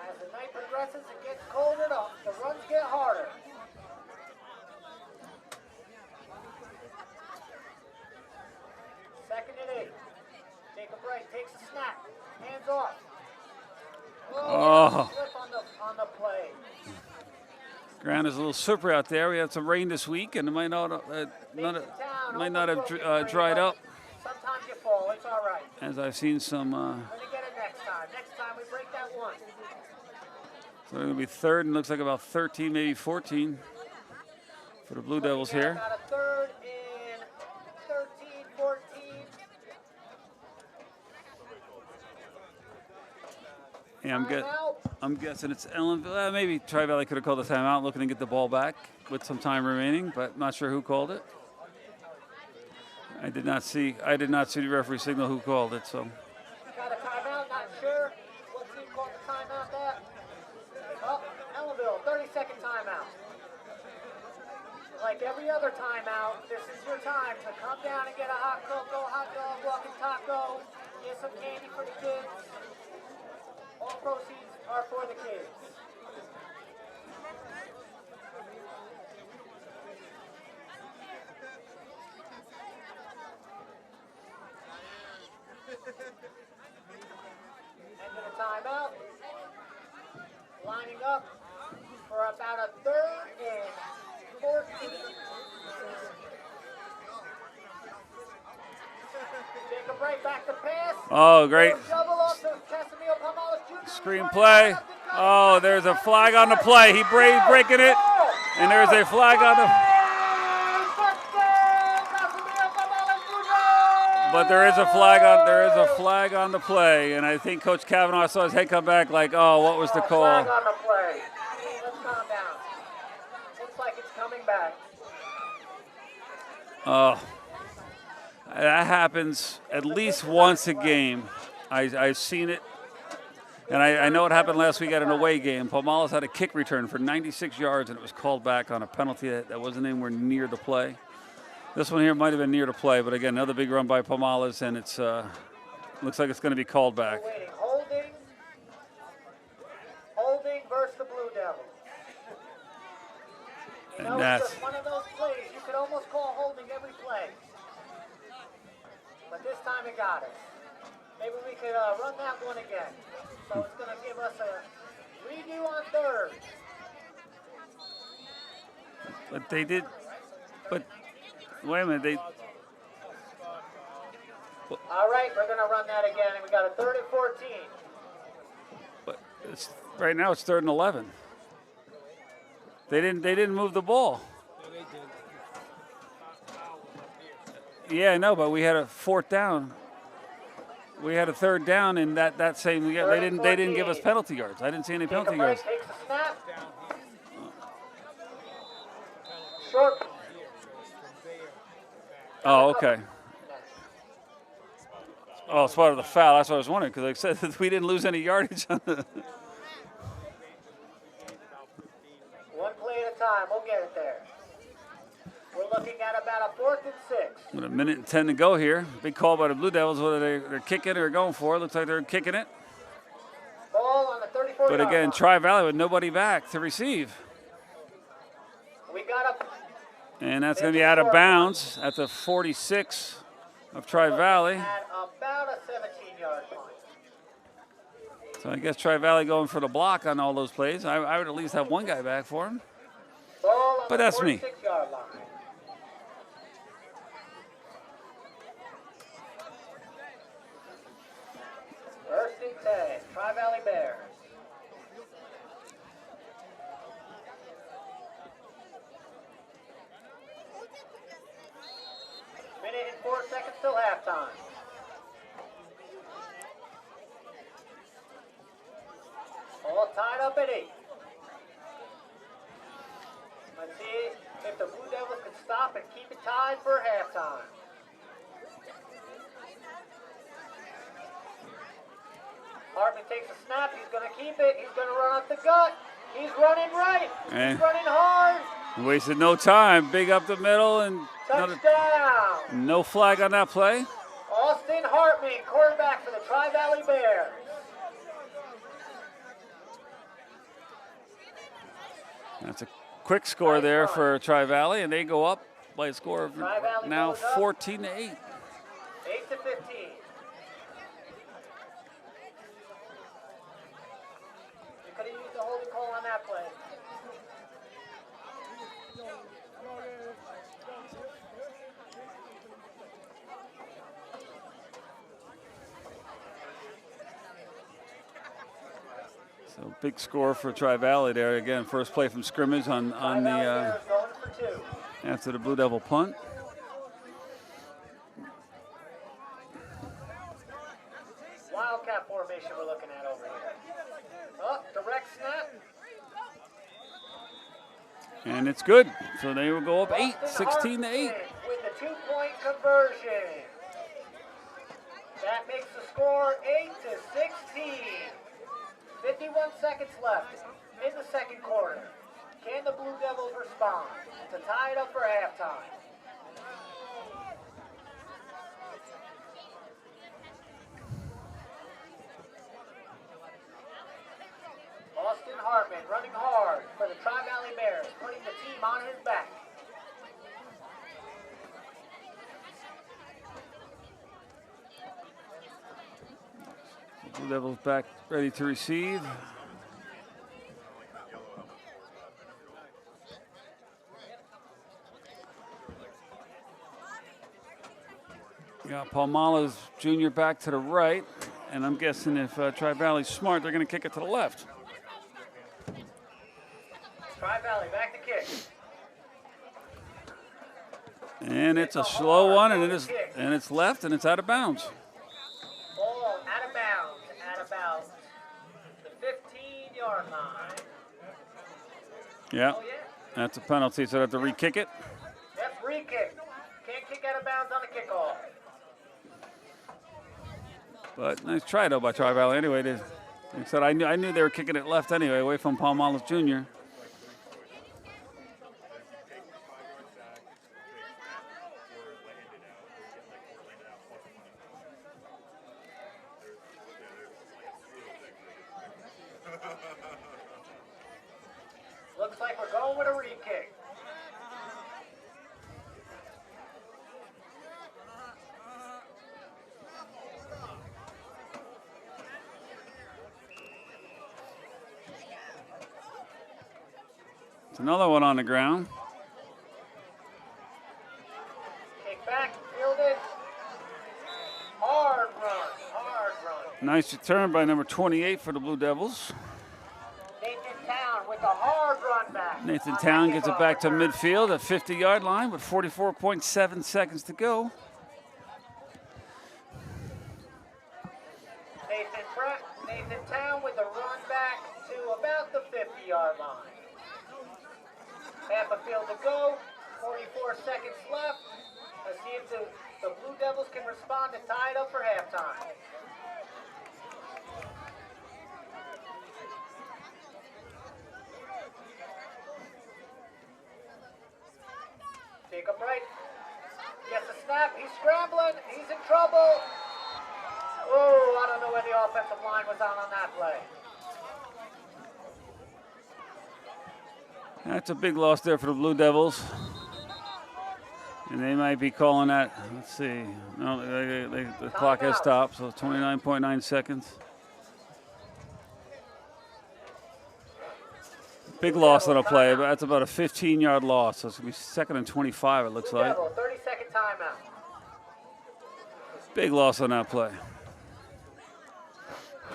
Speaker 4: As the night progresses, it gets colder, the runs get harder. Second and 8. Jacob Wright takes a snap, hands off.
Speaker 3: Oh.
Speaker 4: Slip on the play.
Speaker 3: Ground is a little slippery out there. We had some rain this week, and it might not have dried up.
Speaker 4: Sometimes you fall, it's all right.
Speaker 3: As I've seen some.
Speaker 4: We're gonna get it next time. Next time we break that one.
Speaker 3: So it'll be 3rd and looks like about 13, maybe 14 for the Blue Devils here.
Speaker 4: About a 3rd and 13, 14.
Speaker 3: Yeah, I'm guessing it's Ellenville. Maybe Tri-Valley could have called a timeout, looking to get the ball back with some time remaining, but not sure who called it. I did not see the referee signal who called it. So.
Speaker 4: Got a timeout, not sure what team called the timeout that. Oh, Ellenville, 30-second timeout. Like every other timeout, this is your time to come down and get a hot cocoa, hot dog, walking taco, get some candy for the kids. All proceeds are for the kids. End of the timeout. Lining up for about a 3rd and 14. Take a break, back to pass.
Speaker 3: Oh, great.
Speaker 4: Shovel off to Casimiro Pomales Jr.
Speaker 3: Screen play. Oh, there's a flag on the play. He breaking it. And there's a flag on the... But there is a flag on the play, and I think Coach Kavanaugh saw his head come back like, oh, what was the call?
Speaker 4: Flag on the play. Let's calm down. Looks like it's coming back.
Speaker 3: Oh, that happens at least once a game. I've seen it, and I know it happened last week at an away game. Pomales had a kick return for 96 yards, and it was called back on a penalty that wasn't anywhere near the play. This one here might have been near to play, but again, another big run by Pomales, and it's looks like it's going to be called back.
Speaker 4: Waiting. Holding versus the Blue Devils. You know, it's just one of those plays. You could almost call holding every play. But this time it got us. Maybe we could run that one again. So it's going to give us a redo on 3rd.
Speaker 3: But they did, but wait a minute,
Speaker 4: All right, we're going to run that again, and we got a 3rd and 14.
Speaker 3: but right now it's 3rd and 11. They didn't move the ball. Yeah, I know, but we had a 4th down. We had a 3rd down, and that same they didn't give us penalty yards. I didn't see any penalty yards.
Speaker 4: Takes a snap. Short.
Speaker 3: Oh, okay. Oh, it's part of the foul. That's what I was wondering, because like I said, we didn't lose any yardage on the.
Speaker 4: One play at a time. We'll get it there. We're looking at about a 4th and 6.
Speaker 3: With a minute and 10 to go here. Big call by the Blue Devils, whether they're kicking or going for it. Looks like they're kicking it.
Speaker 4: Ball on the 34
Speaker 3: But again, Tri-Valley with nobody back to receive.
Speaker 4: We got a.
Speaker 3: And that's going to be out of bounds at the 46 of Tri-Valley.
Speaker 4: At about a 17-yard line.
Speaker 3: So I guess Tri-Valley going for the block on all those plays. I would at least have one guy back for him.
Speaker 4: Ball on
Speaker 3: But
Speaker 4: the
Speaker 3: that's me.
Speaker 4: 46-yard line. First and 10, Tri-Valley Bears. Minute and 4 seconds till halftime. All tied up at 8. Let's see if the Blue Devils can stop and keep it tied for halftime. Hartman takes a snap. He's going to keep it. He's going to run up the gut. He's running right. He's running hard.
Speaker 3: Wasted no time. Big up the middle and
Speaker 4: Touchdown.
Speaker 3: no flag on that play.
Speaker 4: Austin Hartman, quarterback for the Tri-Valley Bears.
Speaker 3: That's a quick score there for Tri-Valley, and they go up by a score of now 14-8.
Speaker 4: 8 to 15. You could have used the holding call on that play.
Speaker 3: So big score for Tri-Valley there. Again, first play from scrimmage on the after the Blue Devil punt.
Speaker 4: Wildcat formation we're looking at over here. Oh, direct snap.
Speaker 3: And it's good. So they will go up 8, 16 to 8.
Speaker 4: With the 2-point conversion. That makes the score 8 to 16. 51 seconds left in the second quarter. Can the Blue Devils respond to tie it up for halftime? Hartman running hard for the Tri-Valley Bears, putting the team on his back.
Speaker 3: Blue Devils back ready to receive. Got Palmala's Jr. back to the right, and I'm guessing if Tri-Valley's smart, they're going to kick it to the left.
Speaker 4: Tri-Valley back to kick.
Speaker 3: And it's a slow one, and it's left, and it's out of bounds.
Speaker 4: Ball out of bounds at about the 15-yard line.
Speaker 3: Yeah,
Speaker 4: Oh, yeah.
Speaker 3: that's a penalty, so they have to re-kick it.
Speaker 4: Yep, re-kick. Can't kick out of bounds on the kickoff.
Speaker 3: But nice try, though, by Tri-Valley. Anyway, like I said, I knew they were kicking it left anyway, away from Palmala's Jr.
Speaker 4: Looks like we're going with a re-kick.
Speaker 3: It's another one on the ground.
Speaker 4: Kick back, fielded. Hard run, hard run.
Speaker 3: Nice return by number 28 for the Blue Devils.
Speaker 4: Nathan Town with a hard run back.
Speaker 3: Nathan
Speaker 4: on
Speaker 3: Town
Speaker 4: that
Speaker 3: gets it
Speaker 4: kickoff
Speaker 3: back to
Speaker 4: return.
Speaker 3: midfield at 50-yard line with 44.7 seconds to go.
Speaker 4: Nathan Town with a run back to about the 50-yard line. Half a field to go, 44 seconds left. Let's see if the Blue Devils can respond and tie it up for halftime. Jacob Wright gets a snap. He's scrambling. He's in trouble. Oh, I don't know where the offensive line was on that play.
Speaker 3: That's a big loss there for the Blue Devils. And they might be calling that, let's see. No, the clock has stopped, so 29.9 seconds. Big loss on a play, but that's about a 15-yard loss. So it's going to be 2nd and 25, it looks
Speaker 4: Blue
Speaker 3: like.
Speaker 4: Devil, 30-second timeout.
Speaker 3: Big loss on that play.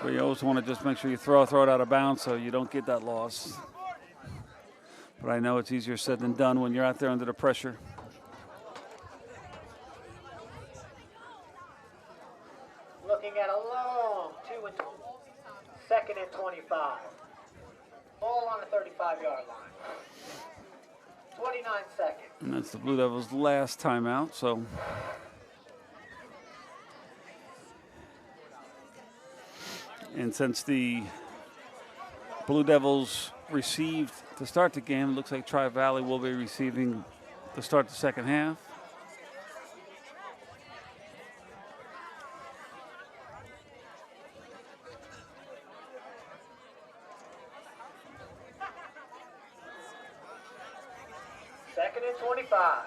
Speaker 3: So you always want to just make sure you throw it out of bounds so you don't get that loss. But I know it's easier said than done when you're out there under the pressure.
Speaker 4: Looking at a long 2nd and 25. Ball on the 35-yard line. 29 seconds.
Speaker 3: And that's the Blue Devils' last timeout, so. And since the Blue Devils received to start the game, it looks like Tri-Valley will be receiving to start the second half.
Speaker 4: Second and 25.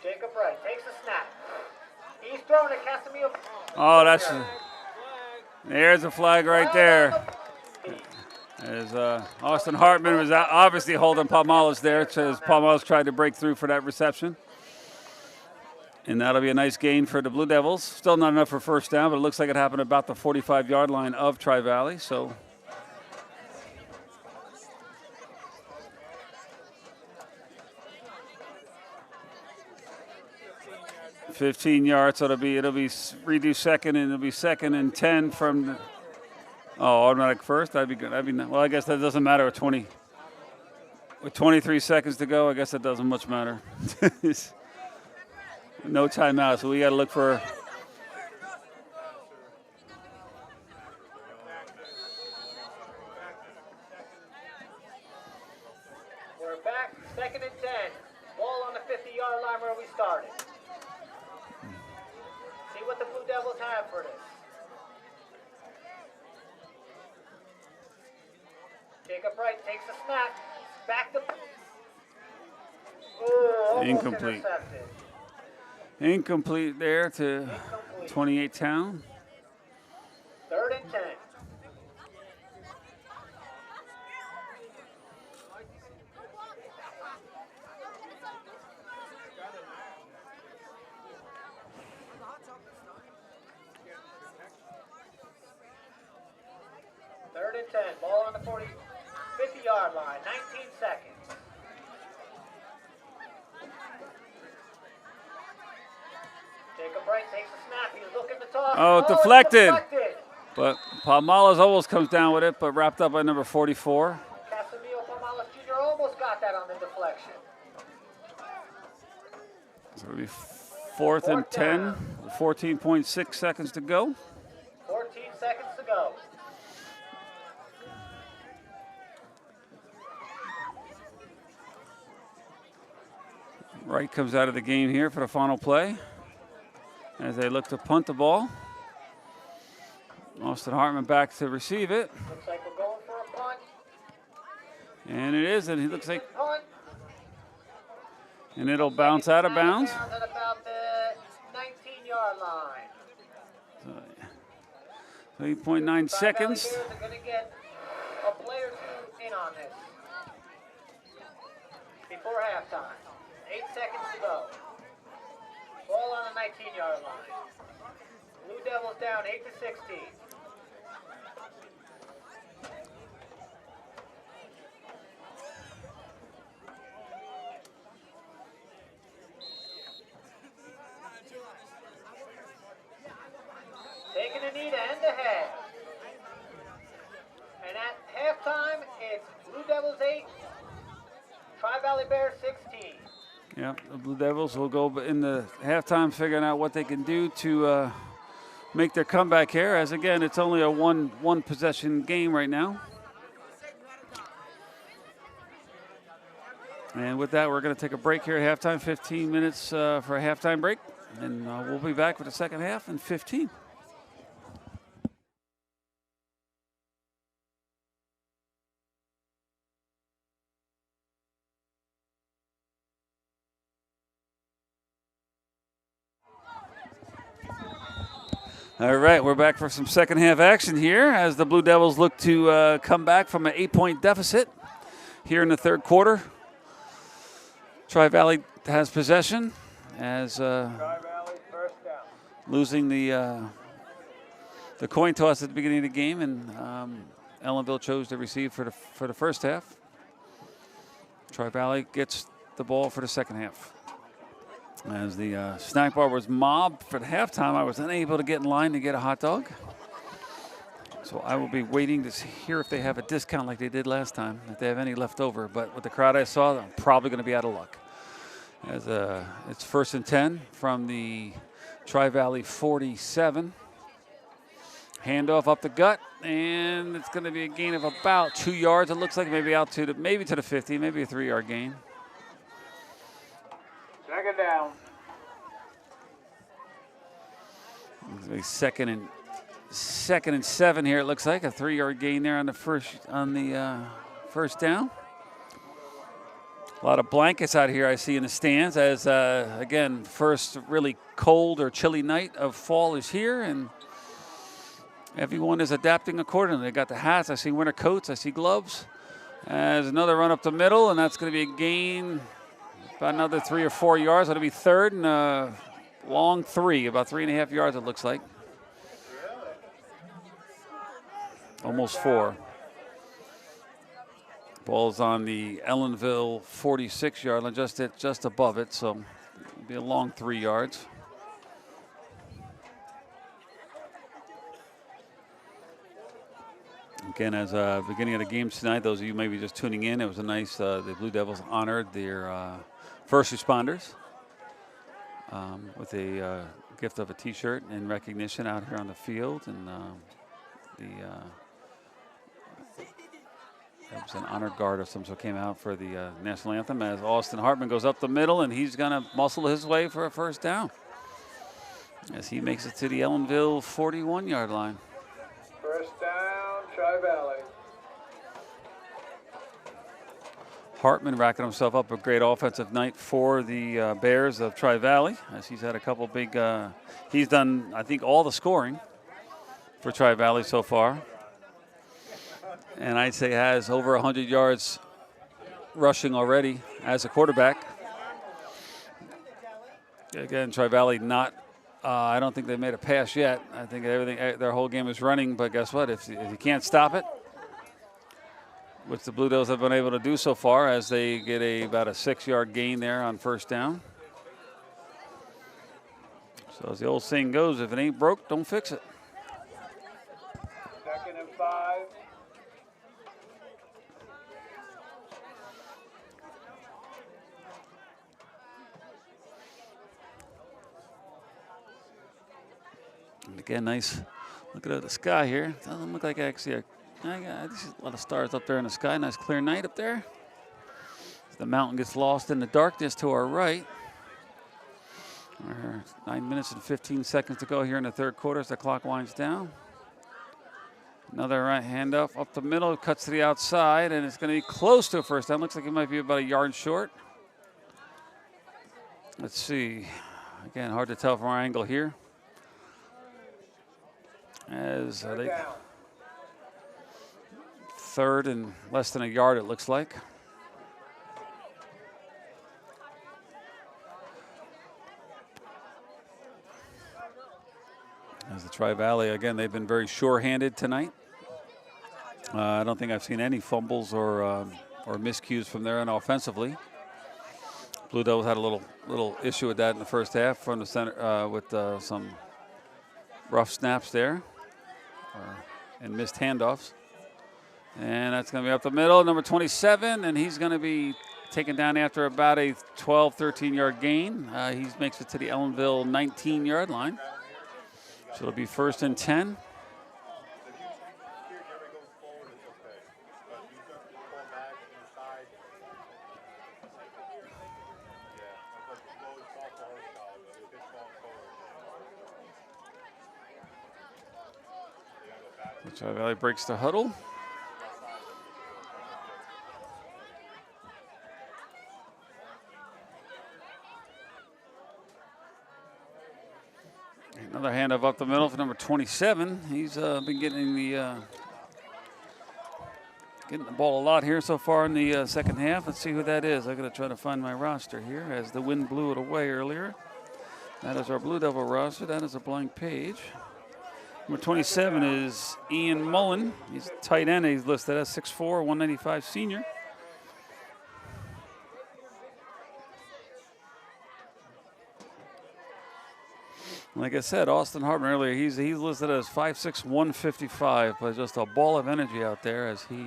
Speaker 4: Jacob Wright takes a snap. He's throwing it, Casimiro.
Speaker 3: Oh, there's a flag right there. As Austin Hartman was obviously holding Palmala's there, as Palmala's tried to break through for that reception. And that'll be a nice gain for the Blue Devils. Still not enough for first down, but it looks like it happened about the 45-yard line of Tri-Valley. So 15 yards, so it'll be redo second, and it'll be 2nd and 10 from the, automatic first. That'd be good. Well, I guess that doesn't matter with 23 seconds to go. I guess that doesn't much matter. No timeout, so we got to look for.
Speaker 4: We're back, 2nd and 10. Ball on the 50-yard line where we started. See what the Blue Devils Devils have for this? Jacob Wright takes a snap. Back to... Oh, almost
Speaker 3: Incomplete.
Speaker 4: intercepted.
Speaker 3: Incomplete there to
Speaker 4: Incomplete.
Speaker 3: 28 Town.
Speaker 4: 3rd and 10. Third and 10. Ball on the 50-yard line. 19 seconds. Jacob Wright takes a snap. He's looking to toss.
Speaker 3: Oh,
Speaker 4: it's
Speaker 3: deflected. But Palmalas almost comes down with it, but wrapped up by number 44.
Speaker 4: Casimiro Palmalas Jr. almost got that on the deflection.
Speaker 3: So it'll be 4th and 10. 14.6 seconds to go.
Speaker 4: 14 seconds to go.
Speaker 3: Wright comes out of the game here for the final play as they look to punt the ball. Austin Hartman back to receive it.
Speaker 4: Looks like we're going for a punt.
Speaker 3: And it is, and he looks like,
Speaker 4: Punt.
Speaker 3: and it'll bounce out of bounds.
Speaker 4: At about the 19-yard line.
Speaker 3: 3.9 seconds.
Speaker 4: Tri-Valley Bears are going to get a play or two in on this before halftime. 8 seconds to go. Ball on the 19-yard line. Blue Devils down 8-16. Taking a knee to end the half. And at halftime, it's Blue Devils 8, Tri-Valley Bears 16.
Speaker 3: Yep, the Blue Devils will go in the halftime figuring out what they can do to make their comeback here. As again, it's only a one possession game right now. And with that, we're going to take a break here at halftime, 15 minutes for a halftime break. And we'll be back with the second half in 15. All right, we're back for some second half action here as the Blue Devils look to come back from an 8-point deficit here in the third quarter. Tri-Valley has possession as
Speaker 4: Tri-Valley first down.
Speaker 3: losing the coin toss at the beginning of the game, and Ellenville chose to receive for the first half. Tri-Valley gets the ball for the second half. As the snack bar was mobbed for the halftime, I was unable to get in line to get a hot dog. So I will be waiting to hear if they have a discount like they did last time, if they have any left over. But with the crowd I saw, I'm probably going to be out of luck. As it's 1st and 10 from the Tri-Valley 47. Handoff up the gut, and it's going to be a gain of about 2 yards. It looks like maybe out to maybe to the 50, maybe a 3-yard gain.
Speaker 4: Second down.
Speaker 3: Second and 7 here. It looks like a 3-yard gain there on the first down. A lot of blankets out here I see in the stands as again, first really cold or chilly night of fall is here, and everyone is adapting accordingly. They got the hats. I see winter coats. I see gloves. As another run up the middle, and that's going to be a gain. About another 3 or 4 yards. It'll be third and a long 3, about 3.5 yards it looks like. Almost 4. Ball's on the Ellenville 46-yard line, just above it, so it'll be a long 3 yards. Again, as beginning of the game tonight, those of you maybe just tuning in, it was a nice, the Blue Devils honored their first responders with a gift of a T-shirt in recognition out here on the field, and that was an honor guard or some sort came out for the national anthem as Austin Hartman goes up the middle, and he's going to muscle his way for a first down. as he makes it to the Ellenville 41-yard line.
Speaker 1: First down, Tri-Valley.
Speaker 3: Hartman racking himself up a great offensive night for the Bears of Tri-Valley, as he's had a couple big, he's done, I think, all the scoring for Tri-Valley so far. And I'd say has over 100 yards rushing already as a quarterback. Again, Tri-Valley not, I don't think they made a pass yet. I think their whole game is running, but guess what? If you can't stop it, which the Blue Devils have been able to do so far, as they get about a 6-yard gain there on first down. So as the old saying goes, if it ain't broke, don't fix it.
Speaker 1: 2nd and 5.
Speaker 3: And again, nice look at the sky here. Doesn't look like actually I see a lot of stars up there in the sky. Nice clear night up there. The mountain gets lost in the darkness to our right. We're 9 minutes and 15 seconds to go here in the third quarter as the clock winds down. Another right handoff up the middle, cuts to the outside, and it's going to be close to a first down. Looks like it might be about a yard short. Let's see. Again, hard to tell from our angle here. As they third and less than a yard, it looks like. As the Tri-Valley, again, they've been very sure-handed tonight. I don't think I've seen any fumbles or miscues from there on offensively. Blue Devils had a little issue with that in the first half from the center with some rough snaps there and missed handoffs. And that's going to be up the middle, number 27, and he's going to be taken down after about a 12, 13-yard gain. He makes it to the Ellenville 19-yard line. So it'll be 1st and 10. Tri-Valley breaks the huddle. Another handoff up the middle for number 27. He's been getting the ball a lot here so far in the second half. Let's see who that is. I got to try to find my roster here as the wind blew it away earlier. That is our Blue Devil roster. That is a blank page. Number 27 is Ian Mullen. He's tight end. He's listed as 6'4", 195 senior. Like I said, Austin Hartman earlier, he's listed as 5'6", 155, but just a ball of energy out there as he,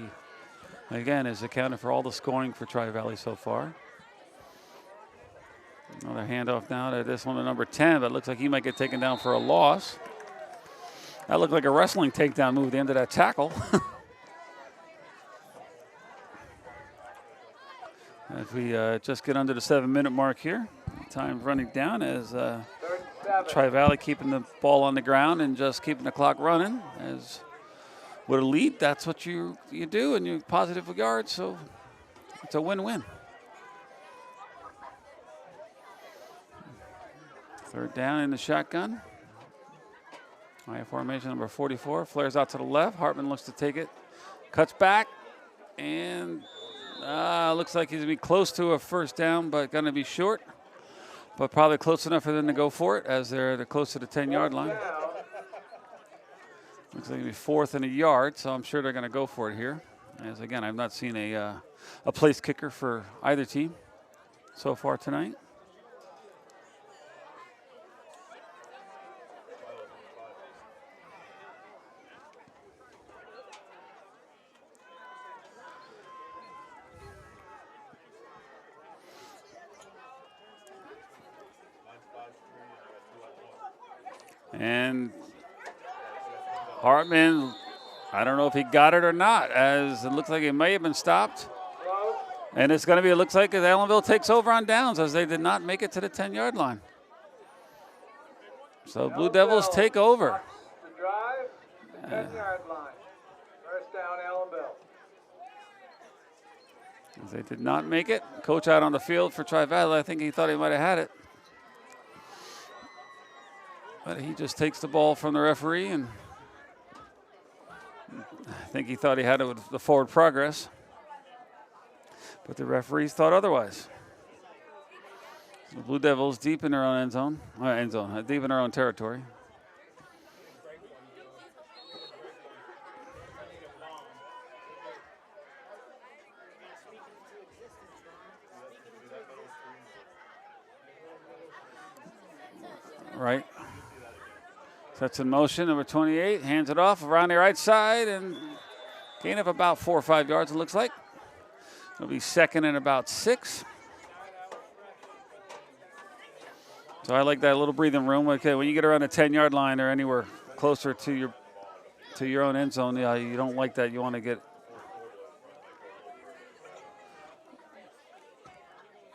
Speaker 3: again, is accounted for all the scoring for Tri-Valley so far. Another handoff now to this one to number 10, but looks like he might get taken down for a loss. That looked like a wrestling takedown move at the end of that tackle. As we just get under the 7-minute mark here, time's running down as Tri-Valley keeping the ball on the ground and just keeping the clock running. As with a lead, that's what you do, and you're positive yards, so it's a win-win. Third down in the shotgun. I formation number 44, flares out to the left. Hartman looks to take it, cuts back, and looks like he's going to be close to a first down, but going to be short. But probably close enough for them to go for it as they're close to the 10-yard line. Looks like it'll be 4th and a yard, so I'm sure they're going to go for it here. As again, I've not seen a place kicker for either team so far tonight. And Hartman, I don't know if he got it or not, as it looks like it may have been stopped. And it's going to be, it looks like Ellenville takes over on downs as they did not make it to the 10-yard line. So Blue Devils take over.
Speaker 1: The drive, the 10-yard line. First down, Ellenville.
Speaker 3: They did not make it. Coach out on the field for Tri-Valley. I think he thought he might have had it. But he just takes the ball from the referee, and I think he thought he had it with the forward progress. But the referees thought otherwise. So the Blue Devils deep in their own deep in their own territory. Right. Sets in motion, number 28, hands it off around the right side and gain of about 4 or 5 yards, it looks like. It'll be second and about 6. So I like that little breathing room. Okay, when you get around the 10-yard line or anywhere closer to your own end zone, yeah, you don't like that. You want to get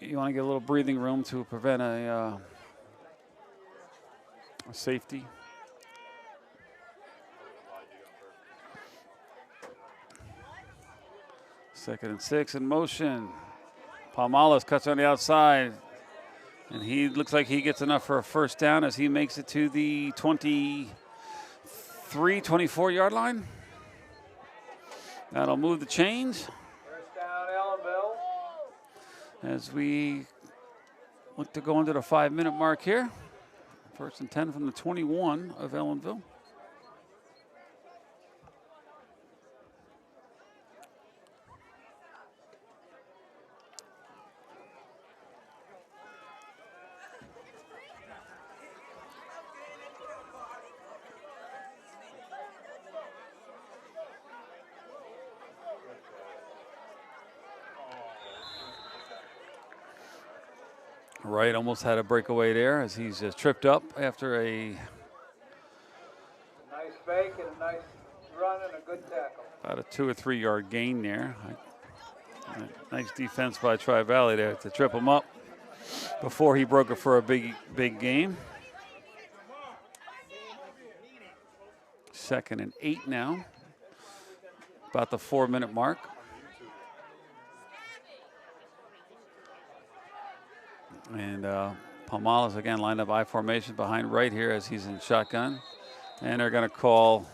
Speaker 3: a little breathing room to prevent a safety. Second and 6 in motion. Palmalis cuts on the outside, and he looks like he gets enough for a first down as he makes it to the 23, 24-yard line. That'll move the chains.
Speaker 1: First down, Ellenville.
Speaker 3: As we look to go into the 5-minute mark here. First and 10 from the 21 of Ellenville. Right, almost had a breakaway there as he's tripped up after a
Speaker 1: Nice fake and a nice run and a good tackle.
Speaker 3: about a 2 or 3 yard gain there. Nice defense by Tri-Valley there to trip him up before he broke it for a big game. Second and 8 now, about the 4-minute mark. And Palmalis again lined up I formation behind right here as he's in shotgun. And they're going to call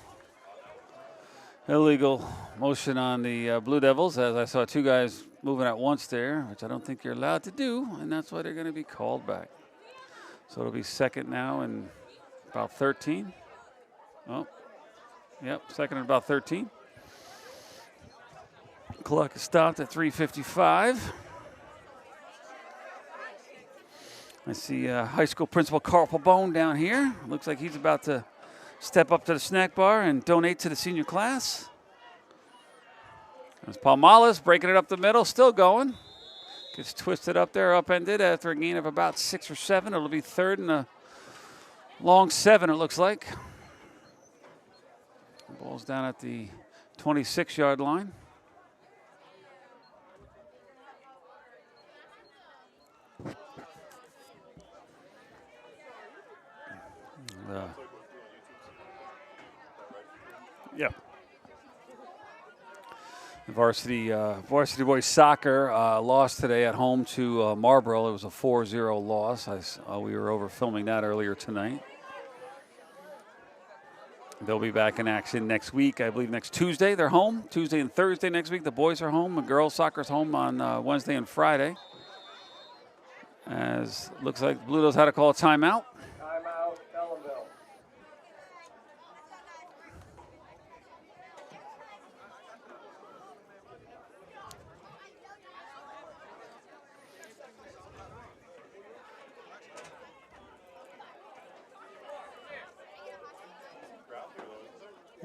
Speaker 3: illegal motion on the Blue Devils, as I saw 2 guys moving at once there, which I don't think you're allowed to do, and that's why they're going to be called back. So it'll be second now and about 13. Oh, yep, second and about 13. Clock is stopped at 3:55. I see high school principal Carl Pabone down here. Looks like he's about to step up to the snack bar and donate to the senior class. There's Palmalis breaking it up the middle, still going. Gets twisted up there, upended after a gain of about 6 or 7. It'll be third and a long 7, it looks like. Ball's down at the 26-yard line. Yeah. The varsity boys soccer lost today at home to Marlboro. It was a 4-0 loss. We were over filming that earlier tonight. They'll be back in action next week. I believe next Tuesday they're home. Tuesday and Thursday next week. The boys are home. The girls soccer's home on Wednesday and Friday. As looks like Blue Devils had to call a timeout.
Speaker 1: Timeout, Ellenville.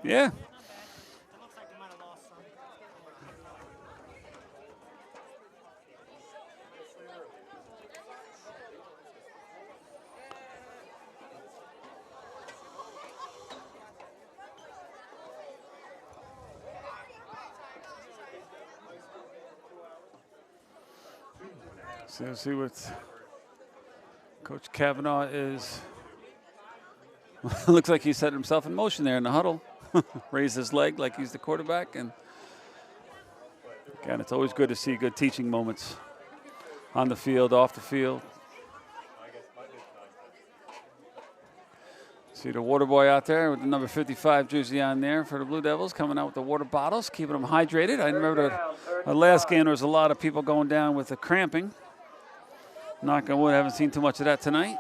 Speaker 3: Yeah.
Speaker 4: It looks like they might have lost some.
Speaker 3: So we'll see what Coach Kavanaugh is Looks like he set himself in motion there in the huddle. Raised his leg like he's the quarterback. And again, it's always good to see good teaching moments on the field, off the field. See the water boy out there with the number 55 jersey on there for the Blue Devils, coming out with the water bottles, keeping them hydrated. I remember the last game there was a lot of people going down with the cramping. Knock on wood, haven't seen too much of that tonight.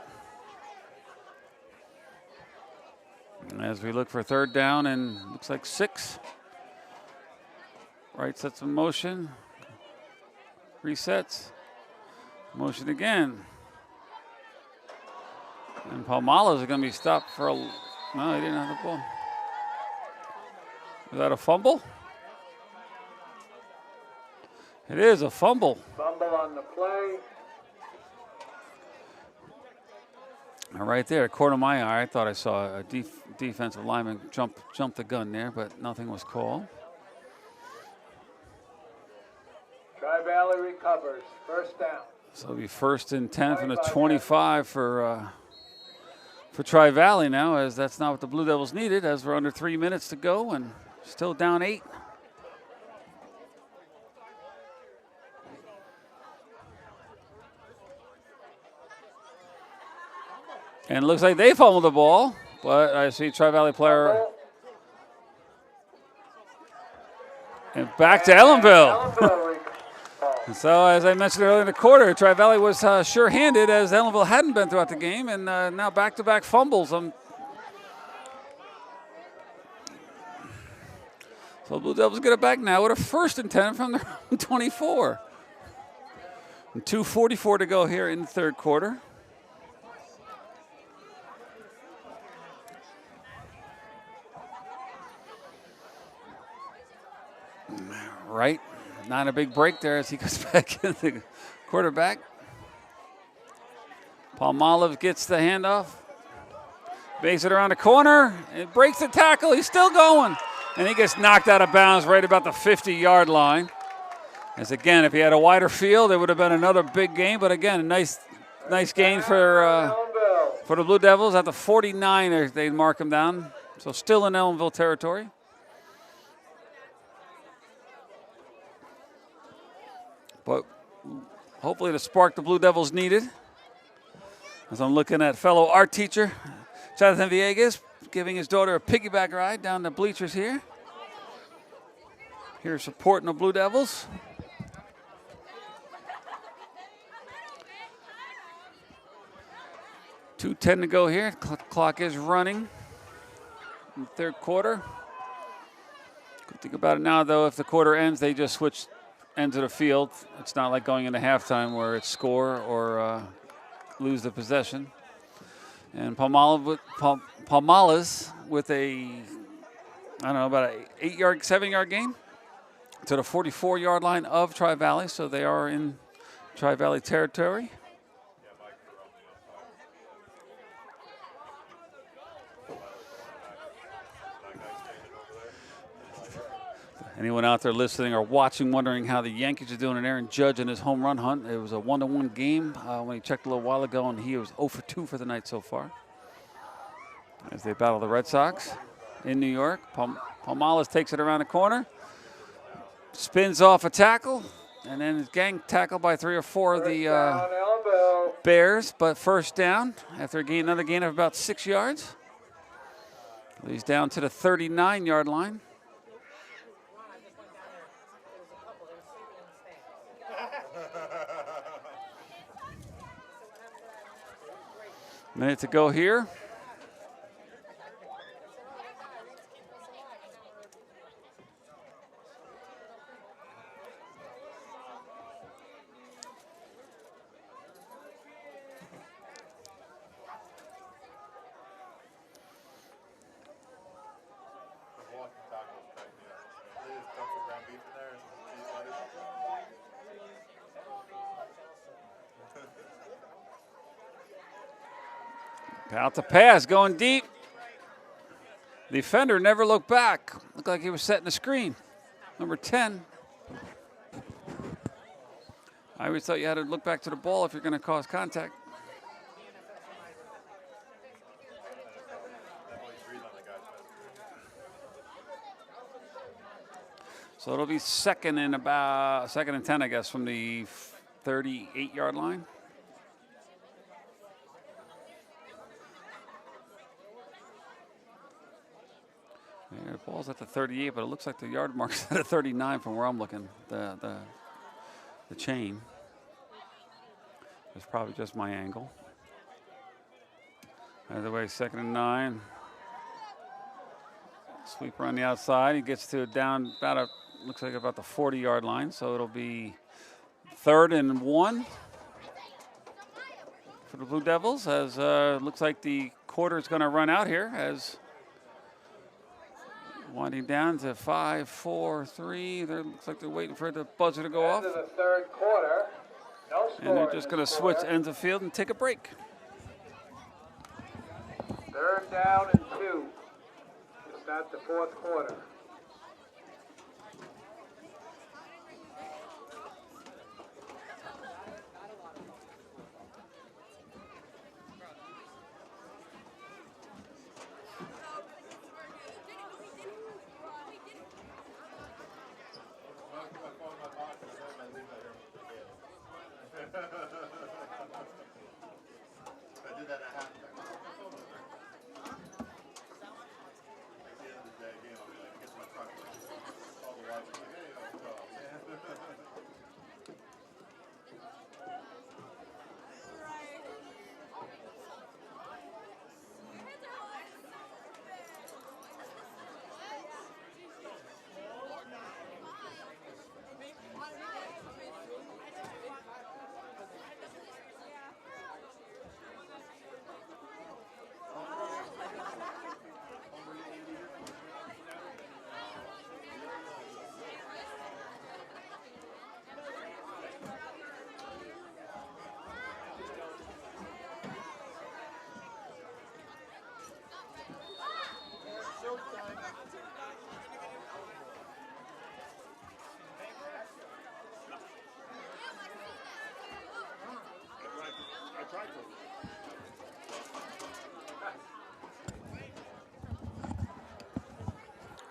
Speaker 3: As we look for third down and looks like 6. Right sets in motion. Resets. Motion again. And Palmalas are going to be stopped for a... No, he didn't have the ball. Is that a fumble? It is a fumble.
Speaker 1: Fumble on the play.
Speaker 3: Right there, corner of my eye, I thought I saw a defensive lineman jump the gun there, but nothing was called.
Speaker 1: Tri-Valley recovers. First down.
Speaker 3: So it'll be 1st and 10 from the 25 for Tri-Valley now, as that's not what the Blue Devils needed, as we're under 3 minutes to go and still down 8. And it looks like they fumbled the ball, but I see Tri-Valley player. And back to Ellenville. And so, as I mentioned earlier in the quarter, Tri-Valley was sure-handed, as Ellenville hadn't been throughout the game, and now back-to-back fumbles. So the Blue Devils get it back now with a 1st and 10 from their 24. And 2:44 to go here in the third quarter. Right, not a big break there as he goes back in the quarterback. Palmolive gets the handoff, makes it around the corner, and breaks the tackle. He's still going, and he gets knocked out of bounds right about the 50-yard line. As again, if he had a wider field, it would have been another big game. But again, a nice gain for the Blue Devils. At the 49, they mark him down. So still in Ellenville territory. But hopefully the spark the Blue Devils needed. As I'm looking at fellow art teacher Jonathan Villegas giving his daughter a piggyback ride down the bleachers here. Here supporting the Blue Devils. .210 to go here. Clock is running in the third quarter. Good thing about it now, though, if the quarter ends, they just switch ends of the field. It's not like going into halftime where it's score or lose the possession. And Palmalas with a, I don't know, about an 7-yard gain to the 44-yard line of Tri-Valley. So they are in Tri-Valley territory. Anyone out there listening or watching wondering how the Yankees are doing and Aaron Judge in his home run hunt. It was a 1-1 game when he checked a little while ago, and he was 0 for 2 for the night so far. As they battle the Red Sox in New York. Palmalas takes it around the corner, spins off a tackle, and then is gang tackled by 3 or 4 of the Bears. But first down after another gain of about 6 yards. He's down to the 39-yard line. Minute to go here. Out the pass, going deep. The defender never looked back. Looked like he was setting the screen. Number 10. I always thought you had to look back to the ball if you're going to cause contact. So it'll be second and 10, I guess, from the 38-yard line. Yeah, the ball's at the 38, but it looks like the yard mark's at a 39 from where I'm looking. The chain. It's probably just my angle. Either way, second and 9. Sweeper on the outside. He gets to down about looks like about the 40-yard line. So it'll be 3rd and 1 for the Blue Devils. As looks like the quarter is going to run out here. As winding down to 5, 4, 3. There looks like they're waiting for the buzzer to go off.
Speaker 1: End of the 3rd quarter. No score.
Speaker 3: And they're just going to switch ends of field and take a break.
Speaker 1: 3rd down and 2. To start the 4th quarter.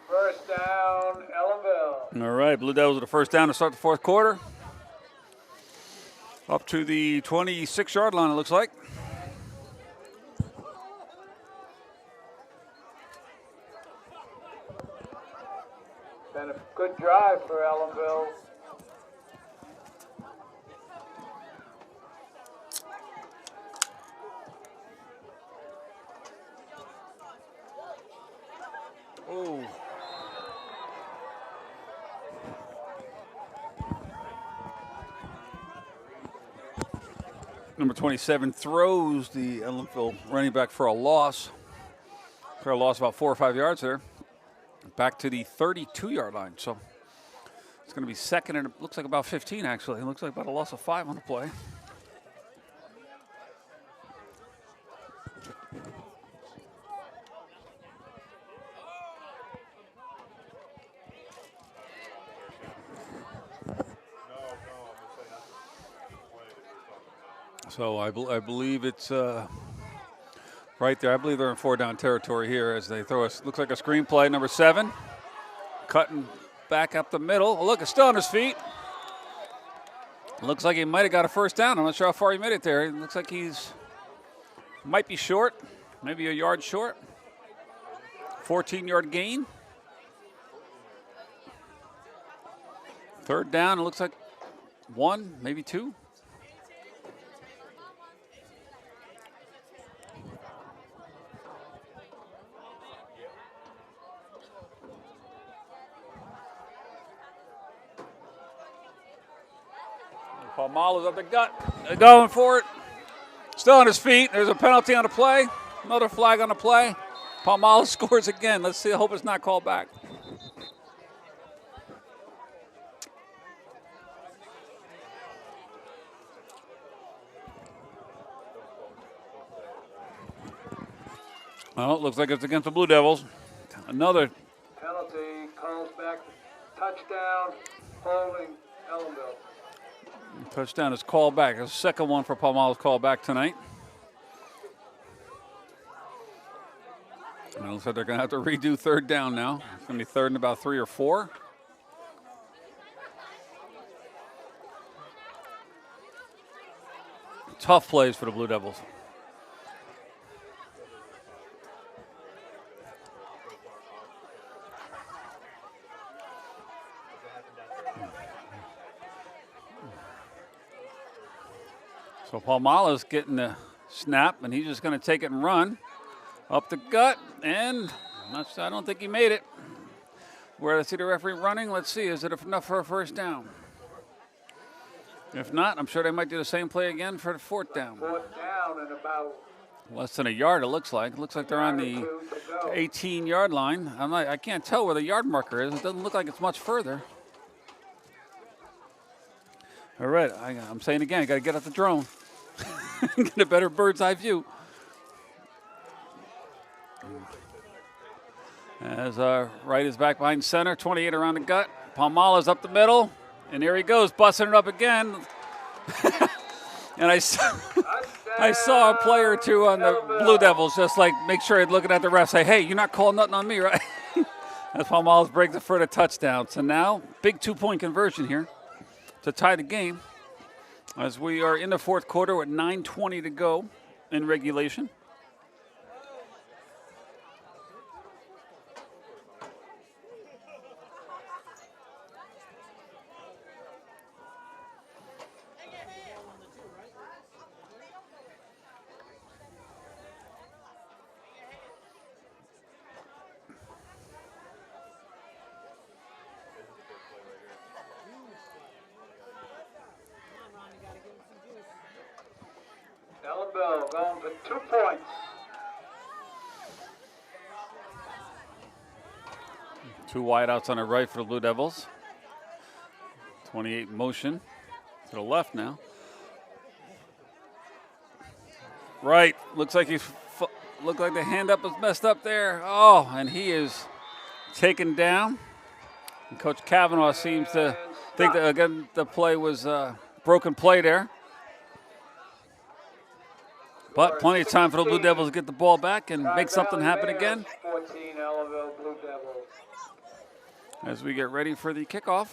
Speaker 1: First down, Ellenville.
Speaker 3: All right, Blue Devils with the first down to start the 4th quarter. Up to the 26-yard line, it looks like.
Speaker 1: Been a good drive for Ellenville.
Speaker 3: Oh. Number 27 throws the Ellenville running back for a loss. For a loss about 4 or 5 yards there. Back to the 32-yard line. So it's going to be second and it looks like about 15 actually. It looks like about a loss of 5 on the play. So I believe it's right there. I believe they're in 4-down territory here as they throw us. Looks like a screenplay, number 7. Cutting back up the middle. Oh, look, it's still on his feet. Looks like he might have got a first down. I'm not sure how far he made it there. It looks like he's might be short, maybe a yard short. 14-yard gain. 3rd down, it looks like 1, maybe 2. Palmalo's up the gut. They're going for it. Still on his feet. There's a penalty on the play. Another flag on the play. Palmalo scores again. Let's see. I hope it's not called back. Well, it looks like it's against the Blue Devils. Another
Speaker 1: Penalty, calls back, touchdown, holding Ellenville.
Speaker 3: touchdown is called back. The second one for Palmalo's called back tonight. And it looks like they're going to have to redo 3rd down now. It's going to be 3rd and about 3 or 4. Tough plays for the Blue Devils. So Palmala's getting the snap, and he's just going to take it and run up the gut, and I don't think he made it. Where I see the referee running, let's see, is it enough for a first down? If not, I'm sure they might do the same play again for the fourth down.
Speaker 1: Fourth down and about
Speaker 3: Less than a yard, it looks like. It looks like they're on the 18-yard line. I can't tell where the yard marker is. It doesn't look like it's much further. All right, I'm saying again, I got to get out the drone. Get a better bird's eye view. As right is back behind center, 28 around the gut. Palmala's up the middle, and here he goes, busting it up again. And I saw a player or two on the Blue Devils just like make sure he's looking at the ref, say, hey, you're not calling nothing on me, right? As Palmala's breaks it for the touchdown. So now, big 2-point conversion here to tie the game as we are in the fourth quarter with 9:20 to go in regulation.
Speaker 1: Ellenville going for 2 points.
Speaker 3: Two wideouts on the right for the Blue Devils. 28 motion to the left now. Right, looks like the hand up is messed up there. Oh, and he is taken down. And Coach Kavanaugh seems to think that again the play was broken play there. But plenty of time for the Blue Devils to get the ball back and make something happen again.
Speaker 1: 14 Ellenville Blue Devils.
Speaker 3: As we get ready for the kickoff.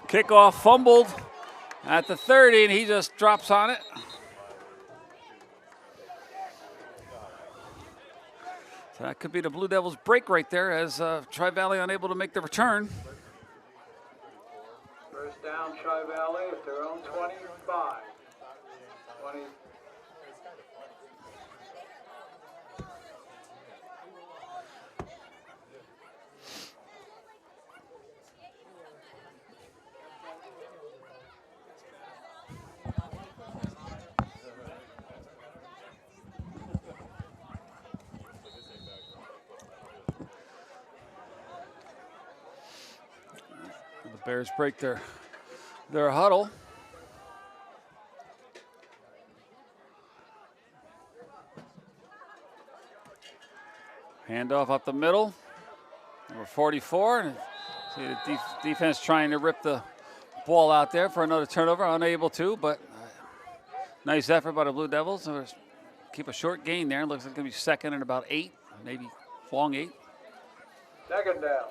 Speaker 3: Kickoff fumbled at the 30, and he just drops on it. So that could be the Blue Devils' break right there as Tri-Valley unable to make the return.
Speaker 1: First down, Tri-Valley at their own 25. 20.
Speaker 3: Bears break their huddle. Handoff up the middle. Number 44. And see the defense trying to rip the ball out there for another turnover. Unable to, but nice effort by the Blue Devils. Keep a short gain there. Looks like it's going to be second and about 8, maybe long 8.
Speaker 1: Second down.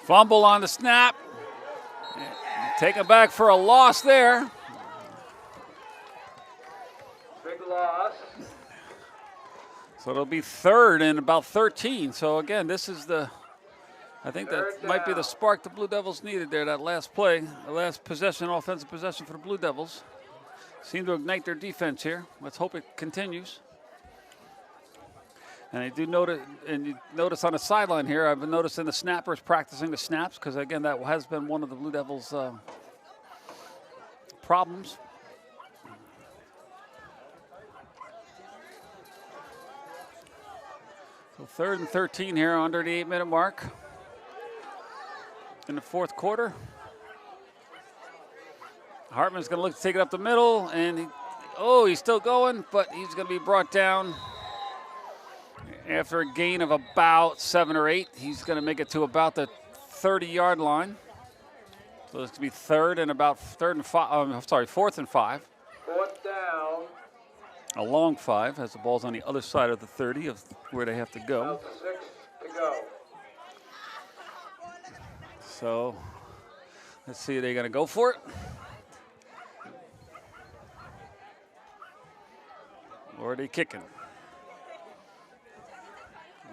Speaker 3: Fumble on the snap. Taken back for a loss there.
Speaker 1: Big loss.
Speaker 3: So it'll be third and about 13. So again, this is I think that might be the spark the Blue Devils needed there, that last play, the last possession, offensive possession for the Blue Devils. Seem to ignite their defense here. Let's hope it continues. And I do notice, and you notice on the sideline here, I've been noticing the snappers practicing the snaps because, again, that has been one of the Blue Devils' problems. So 3rd and 13 here under the 8-minute mark in the 4th quarter. Hartman's going to look to take it up the middle, and he's still going, but he's going to be brought down after a gain of about 7 or 8. He's going to make it to about the 30-yard line. So it's going to be 4th and 5.
Speaker 1: 4th down.
Speaker 3: A long 5 as the ball's on the other side of the 30 of where they have to go.
Speaker 1: About 6 to go.
Speaker 3: So let's see, are they going to go for it? Or are they kicking?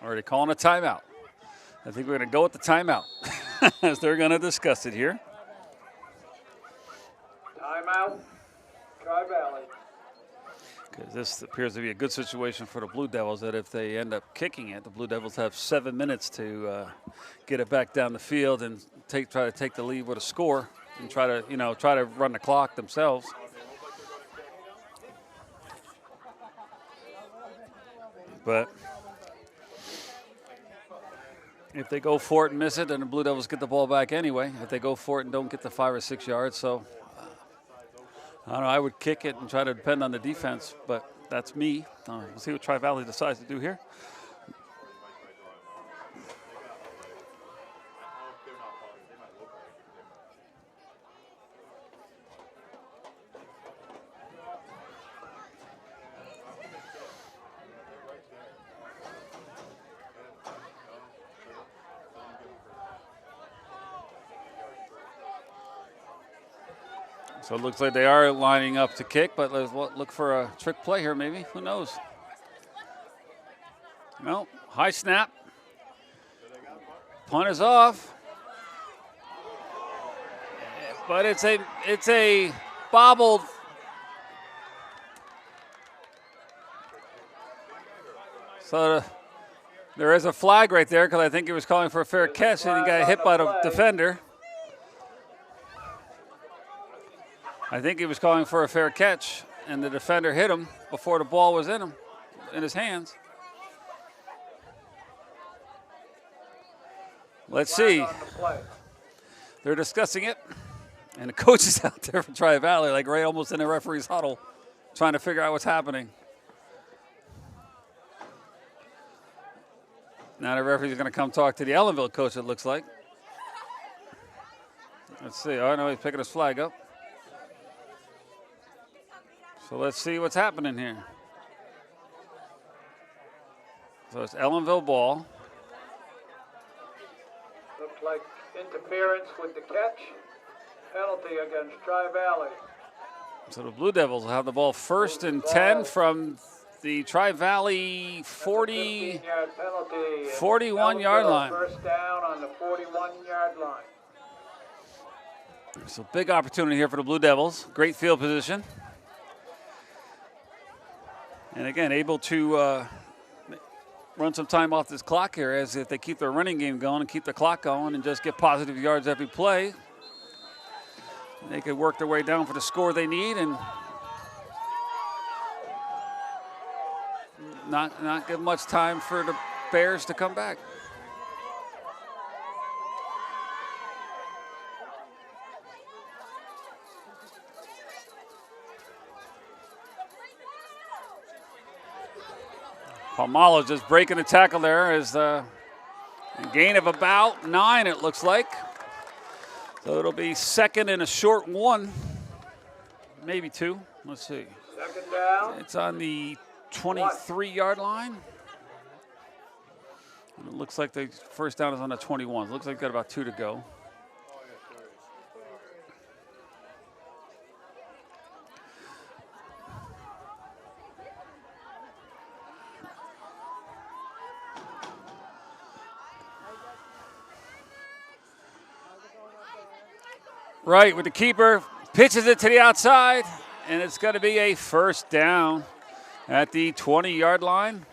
Speaker 3: Or are they calling a timeout? I think we're going to go with the timeout as they're going to discuss it here.
Speaker 1: Timeout, Tri-Valley.
Speaker 3: Because this appears to be a good situation for the Blue Devils, that if they end up kicking it, the Blue Devils have 7 minutes to get it back down the field and try to take the lead with a score and try to run the clock themselves. But if they go for it and miss it, then the Blue Devils get the ball back anyway. If they go for it and don't get the 5 or 6 yards, so I don't know, I would kick it and try to depend on the defense, but that's me. We'll see what Tri-Valley decides to do here. So it looks like they are lining up to kick, but let's look for a trick play here maybe. Who knows? No, high snap. Punt is off. But it's a bobbled. So there is a flag right there because I think he was calling for a fair catch and he got hit by the defender. I think he was calling for a fair catch, and the defender hit him before the ball was in his hands. Let's see. They're discussing it, and the coach is out there for Tri-Valley, like right almost in the referee's huddle, trying to figure out what's happening. Now the referee's going to come talk to the Ellenville coach, it looks like. Let's see. Oh, no, he's picking his flag up. So let's see what's happening here. So it's Ellenville ball.
Speaker 1: Looks like interference with the catch. Penalty against Tri-Valley.
Speaker 3: So the Blue Devils will have the ball 1st and 10 from the Tri-Valley 41-yard line.
Speaker 1: 1st down on the 41-yard line.
Speaker 3: So big opportunity here for the Blue Devils. Great field position. And again, able to run some time off this clock here, as if they keep their running game going and keep the clock going and just get positive yards every play, they could work their way down for the score they need and not give much time for the Bears to come back. Palmalo just breaking the tackle there as a gain of about 9, it looks like. So it'll be 2nd and a short 1, maybe 2. Let's see.
Speaker 1: 2nd down.
Speaker 3: It's on the 23-yard line. It looks like the first down is on the 21. It looks like they've got about 2 to go. Right with the keeper, pitches it to the outside, and it's going to be a first down at the 20-yard line.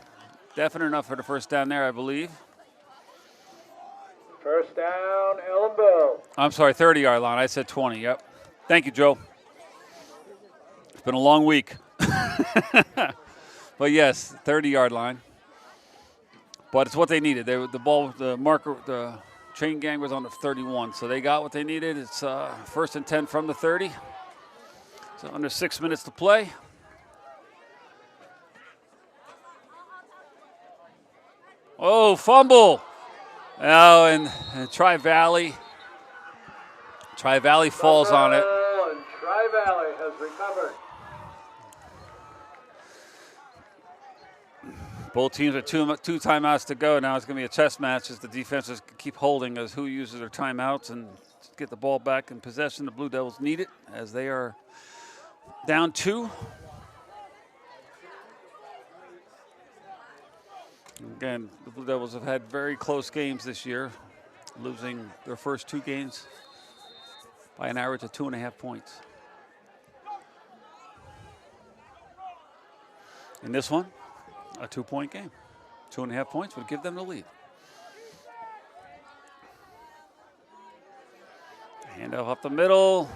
Speaker 3: Definite enough for the first down there, I believe.
Speaker 1: First down, Ellenville.
Speaker 3: I'm sorry, 30-yard line. I said 20, yep. Thank you, Joe. It's been a long week. But yes, 30-yard line. But it's what they needed. The chain gang was on the 31, so they got what they needed. It's first and 10 from the 30. So under 6 minutes to play. Oh, fumble. Oh, and Tri-Valley falls on it.
Speaker 1: And Tri-Valley has recovered.
Speaker 3: Both teams are two timeouts to go. Now it's going to be a chess match as the defenses keep holding as who uses their timeouts and get the ball back in possession. The Blue Devils need it as they are down 2. Again, the Blue Devils have had very close games this year, losing their first 2 games by an average of 2.5 points. In this one, a 2-point game. 2.5 points would give them the lead. Handoff up the middle.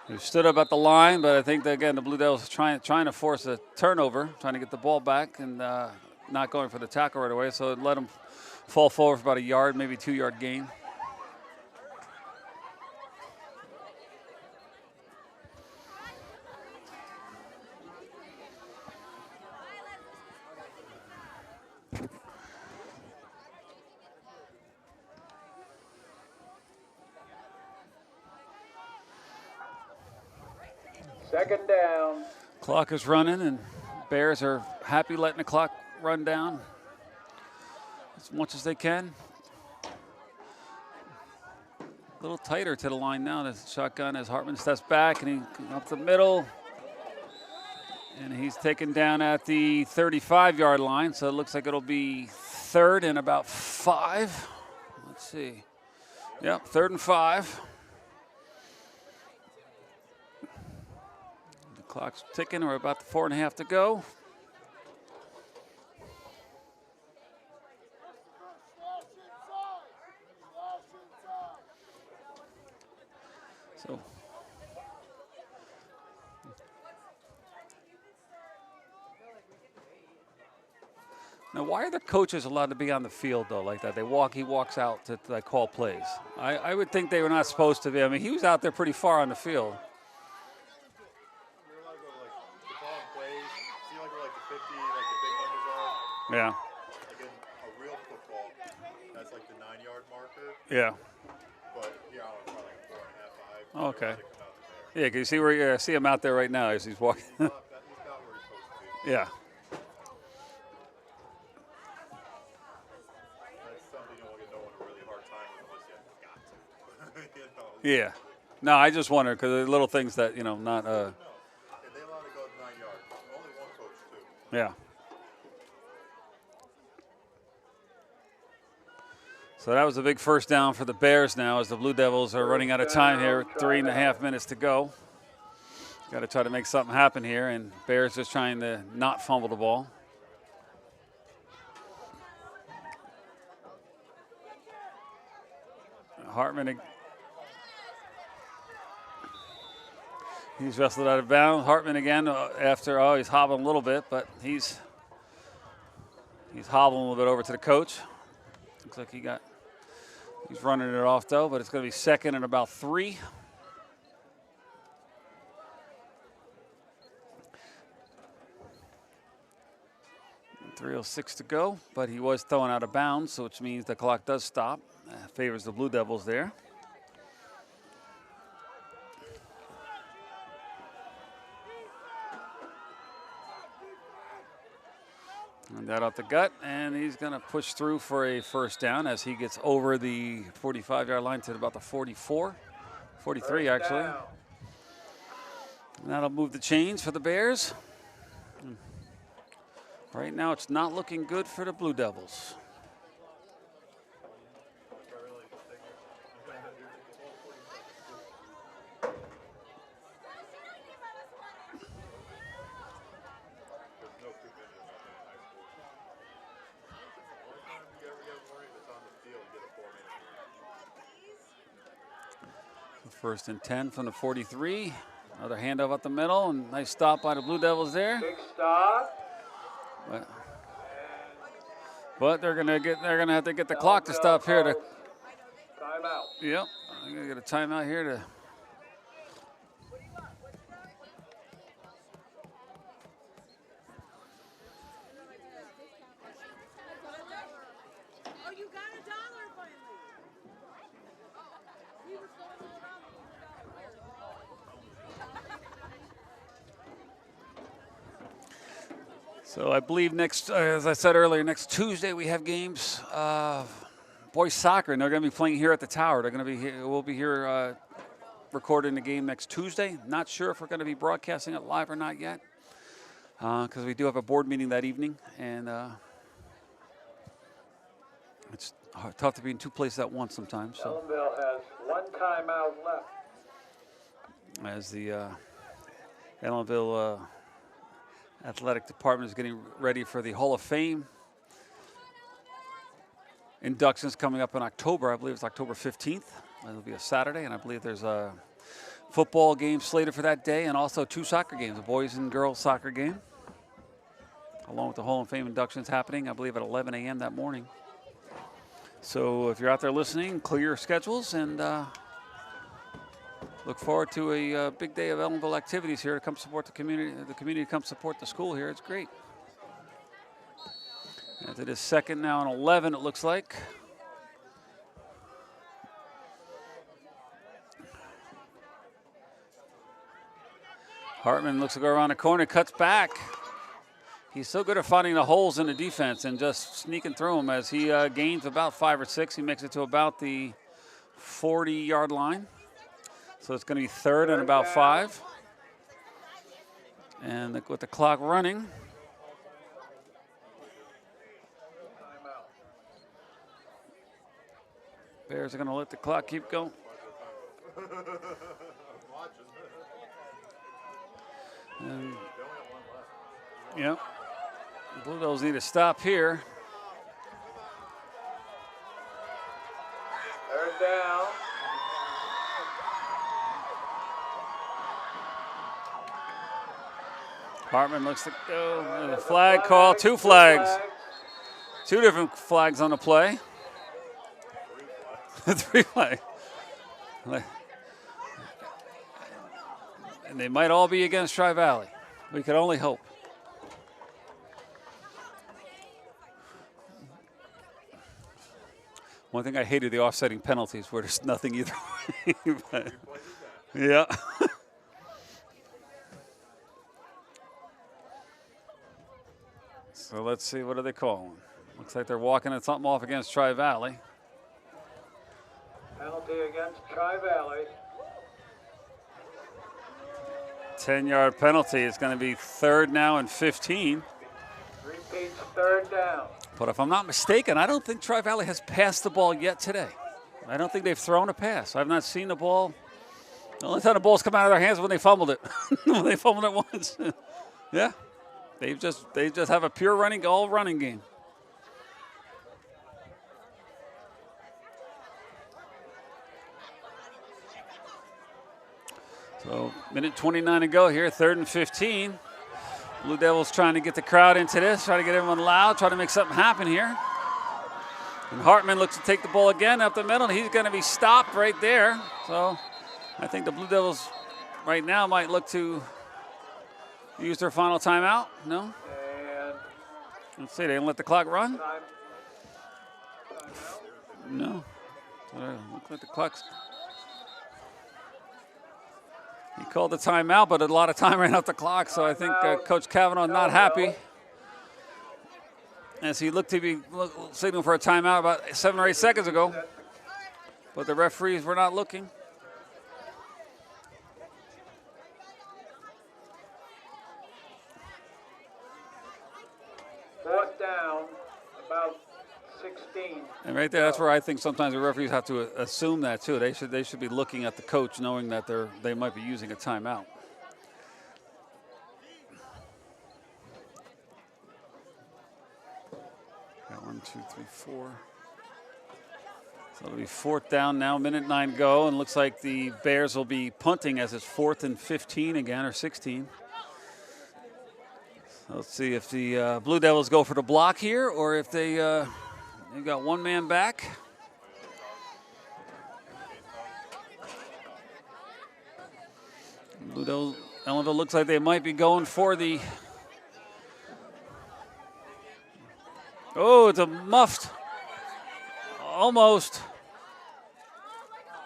Speaker 3: He stood up at the line, but I think that, again, the Blue Devils are trying to force a turnover, trying to get the ball back and not going for the tackle right away. So it let them fall forward for about a yard, maybe 2-yard gain.
Speaker 1: Second down.
Speaker 3: Clock is running, and Bears are happy letting the clock run down as much as they can. A little tighter to the line now. The shotgun as Hartman steps back, and he up the middle. And he's taken down at the 35-yard line, so it looks like it'll be 3rd and about 5. Let's see. Yep, 3rd and 5. The clock's ticking. We're about 4.5 to go. So now, why are the coaches allowed to be on the field though, like that? He walks out to like call plays. I would think they were not supposed to be. I mean, he was out there pretty far on the field.
Speaker 6: You're allowed to go like the call plays. See like where like the 50, like the big numbers are.
Speaker 3: Yeah.
Speaker 6: Like in a real football, that's like the 9-yard marker.
Speaker 3: Yeah.
Speaker 6: But here I don't know, probably like 4.5, 5.
Speaker 3: Oh, okay.
Speaker 6: You're allowed to come out there.
Speaker 3: Yeah, can you see where you see him out there right now as he's walking?
Speaker 6: He's got where he's supposed to be.
Speaker 3: Yeah.
Speaker 6: That's something you don't get no one a really hard time with unless you got to. You know?
Speaker 3: Yeah. No, I just wonder because there are little things that not.
Speaker 6: No. If they allowed to go 9 yards, only one coach too.
Speaker 3: Yeah. So that was a big first down for the Bears now as the Blue Devils are running out of time here. 3.5 minutes to go. Got to try to make something happen here, and Bears just trying to not fumble the ball. Hartman, he's wrestled out of bounds. Hartman again after, he's hobbling a little bit, but he's hobbling a little bit over to the coach. Looks like he's running it off though, but it's going to be 2nd and about 3. .306 to go, but he was thrown out of bounds, so which means the clock does stop. Favors the Blue Devils there. And that off the gut, and he's going to push through for a first down as he gets over the 45-yard line to about the 43 actually. And that'll move the chains for the Bears. Right now, it's not looking good for the Blue Devils. First and 10 from the 43. Another handoff up the middle, and nice stop by the Blue Devils there.
Speaker 1: Big stop.
Speaker 3: But they're gonna have to get the clock to stop here.
Speaker 1: Timeout.
Speaker 3: Yep, I'm gonna get a timeout here to.
Speaker 2: Oh, you got $1 finally. He was going all around me.
Speaker 3: So I believe next, as I said earlier, next Tuesday we have games. Boys soccer, and they're going to be playing here at the Tower. They're going to be here. We'll be here recording the game next Tuesday. Not sure if we're going to be broadcasting it live or not yet, because we do have a board meeting that evening, and it's tough to be in two places at once sometimes. So.
Speaker 1: Ellenville has 1 timeout left.
Speaker 3: As the Ellenville athletic department is getting ready for the Hall of Fame inductions coming up in October. I believe it's October 15th. It'll be a Saturday, and I believe there's a football game slated for that day, and also 2 soccer games, a boys and girls soccer game, along with the Hall of Fame inductions happening, I believe, at 11 a.m. that morning. So if you're out there listening, clear your schedules, and look forward to a big day of Ellenville activities here to come support the community to come support the school here. It's great. As it is second now and 11, it looks like. Hartman looks to go around the corner, cuts back. He's so good at finding the holes in the defense and just sneaking through them as he gains about 5 or 6. He makes it to about the 40-yard line. So it's going to be third and about 5. And with the clock running. Bears are going to let the clock keep going. And, yep. Blue Devils need to stop here.
Speaker 1: Third down.
Speaker 3: Hartman looks to go. The flag call, 2 flags. 2 different flags on the play. 3 flags. And they might all be against Tri-Valley. We could only hope. One thing I hated, the offsetting penalties where there's nothing either way. But, yeah. So let's see, what are they calling? Looks like they're walking something off against Tri-Valley.
Speaker 1: Penalty against Tri-Valley.
Speaker 3: 10-yard penalty. It's going to be third now and 15.
Speaker 1: Repeats third down.
Speaker 3: But if I'm not mistaken, I don't think Tri-Valley has passed the ball yet today. I don't think they've thrown a pass. I've not seen the ball. The only time the ball's come out of their hands is when they fumbled it. When they fumbled it once. Yeah. They just have a pure all running game. So minute 29 to go here, third and 15. Blue Devils trying to get the crowd into this, try to get everyone loud, try to make something happen here. And Hartman looks to take the ball again up the middle, and he's going to be stopped right there. So I think the Blue Devils right now might look to use their final timeout. No?
Speaker 1: And
Speaker 3: let's see, they didn't let the clock run?
Speaker 1: timeout.
Speaker 3: No. Look like the clock's. He called the timeout, but a lot of time ran off the clock, so I think Coach Kavanaugh not happy. as he looked to be signaling for a timeout about 7 or 8 seconds ago. But the referees were not looking.
Speaker 1: Fourth down, about 16.
Speaker 3: And right there, that's where I think sometimes the referees have to assume that too. They should be looking at the coach, knowing that they might be using a timeout. Got 1, 2, 3, 4. So it'll be fourth down now, minute 9 go, and looks like the Bears will be punting as it's 4th and 15 again, or 16. So let's see if the Blue Devils go for the block here, or if they've got one man back. Blue Devils, Ellenville looks like they might be going for the. Oh, it's a muffed. Almost.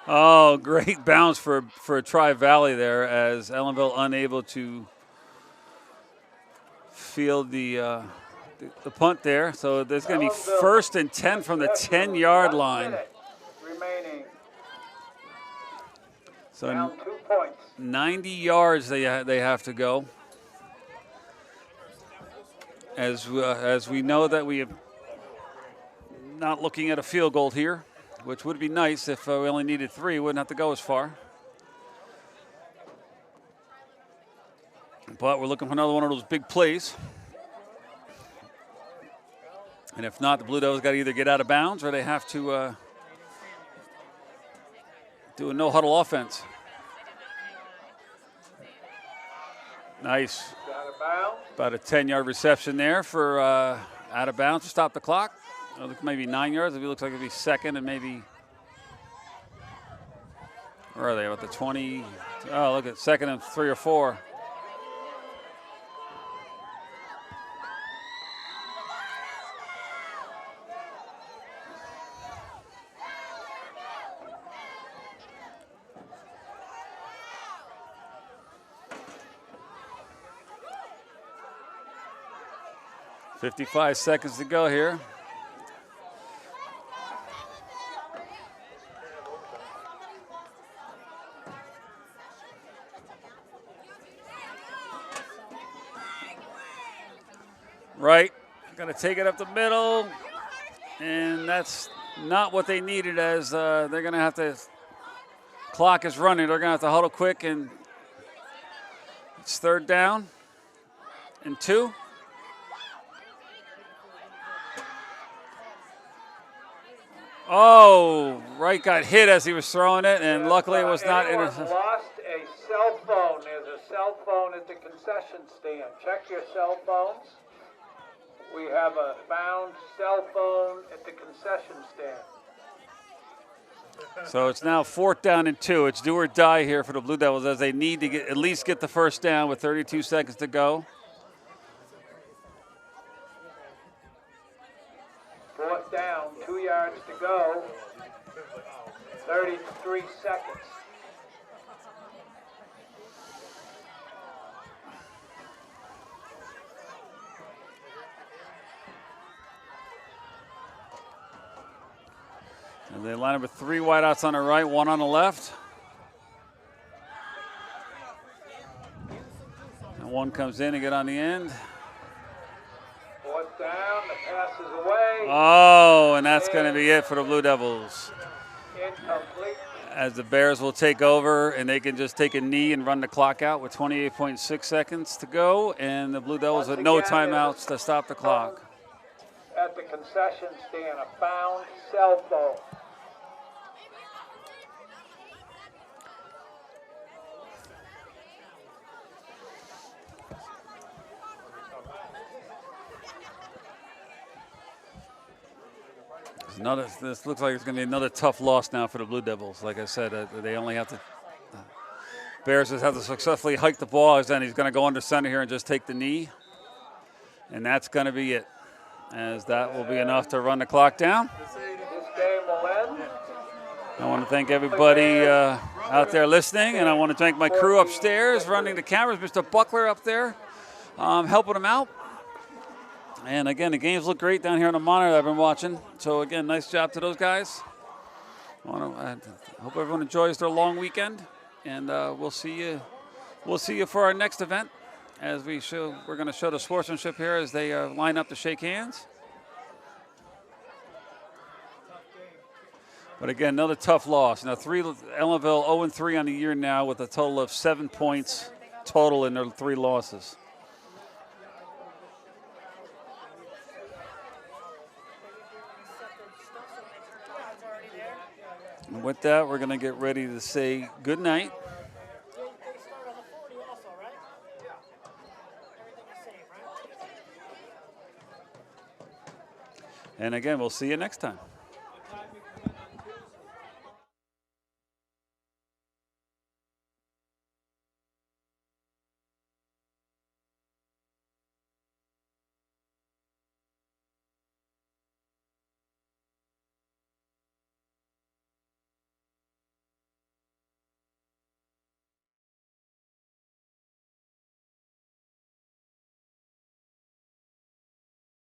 Speaker 3: Oh, great bounce for Tri-Valley there, as Ellenville unable to field the punt there. So there's going to be 1st and 10 from the 10-yard line.
Speaker 1: Remaining.
Speaker 3: So
Speaker 1: Down 2 points.
Speaker 3: 90 yards they have to go. As we know that we are not looking at a field goal here, which would be nice if we only needed 3. Wouldn't have to go as far. But we're looking for another one of those big plays. And if not, the Blue Devils got to either get out of bounds or they have to do a no-huddle offense. Nice. About a 10-yard reception there for out of bounds to stop the clock. Maybe 9 yards. It looks like it'll be 2nd and maybe. Where are they? About the 20. Oh, look at 2nd and 3 or 4. .55 seconds to go here. Right, going to take it up the middle, and that's not what they needed, as they're going to have to, clock is running, they're going to have to huddle quick, and it's 3rd down and 2. Oh, Wright got hit as he was throwing it, and luckily it was not.
Speaker 1: Lost a cell phone. There's a cell phone at the concession stand. Check your cell phones. We have a found cell phone at the concession stand.
Speaker 3: So it's now 4th down and 2. It's do or die here for the Blue Devils, as they need to at least get the 1st down with 32 seconds to go.
Speaker 1: 4th down, 2 yards to go. 33 seconds.
Speaker 3: And they line up with 3 wideouts on the right, 1 on the left. And 1 comes in and get on the end.
Speaker 1: 4th down, the pass is away.
Speaker 3: Oh, and that's going to be it for the Blue Devils.
Speaker 1: Incomplete.
Speaker 3: As the Bears will take over, and they can just take a knee and run the clock out with 28.6 seconds to go. And the Blue Devils with no timeouts to stop the clock.
Speaker 1: At the concession stand, a found cell phone.
Speaker 3: This looks like it's going to be another tough loss now for the Blue Devils. Like I said, they only have to. Bears just have to successfully hike the ball, and then he's going to go under center here and just take the knee. And that's going to be it, as that will be enough to run the clock down.
Speaker 1: This game will end.
Speaker 3: I want to thank everybody out there listening, and I want to thank my crew upstairs running the cameras, Mr. Buckler up there, helping them out. And again, the games look great down here on the monitor that I've been watching. So again, nice job to those guys. I hope everyone enjoys their long weekend, and we'll see you. We'll see you for our next event, as we're going to show the sportsmanship here as they line up to shake hands. But again, another tough loss. Now, Ellenville 0-3 on the year now, with a total of 7 points total in their 3 losses. And with that, we're going to get ready to say good night. And again, we'll see you next time.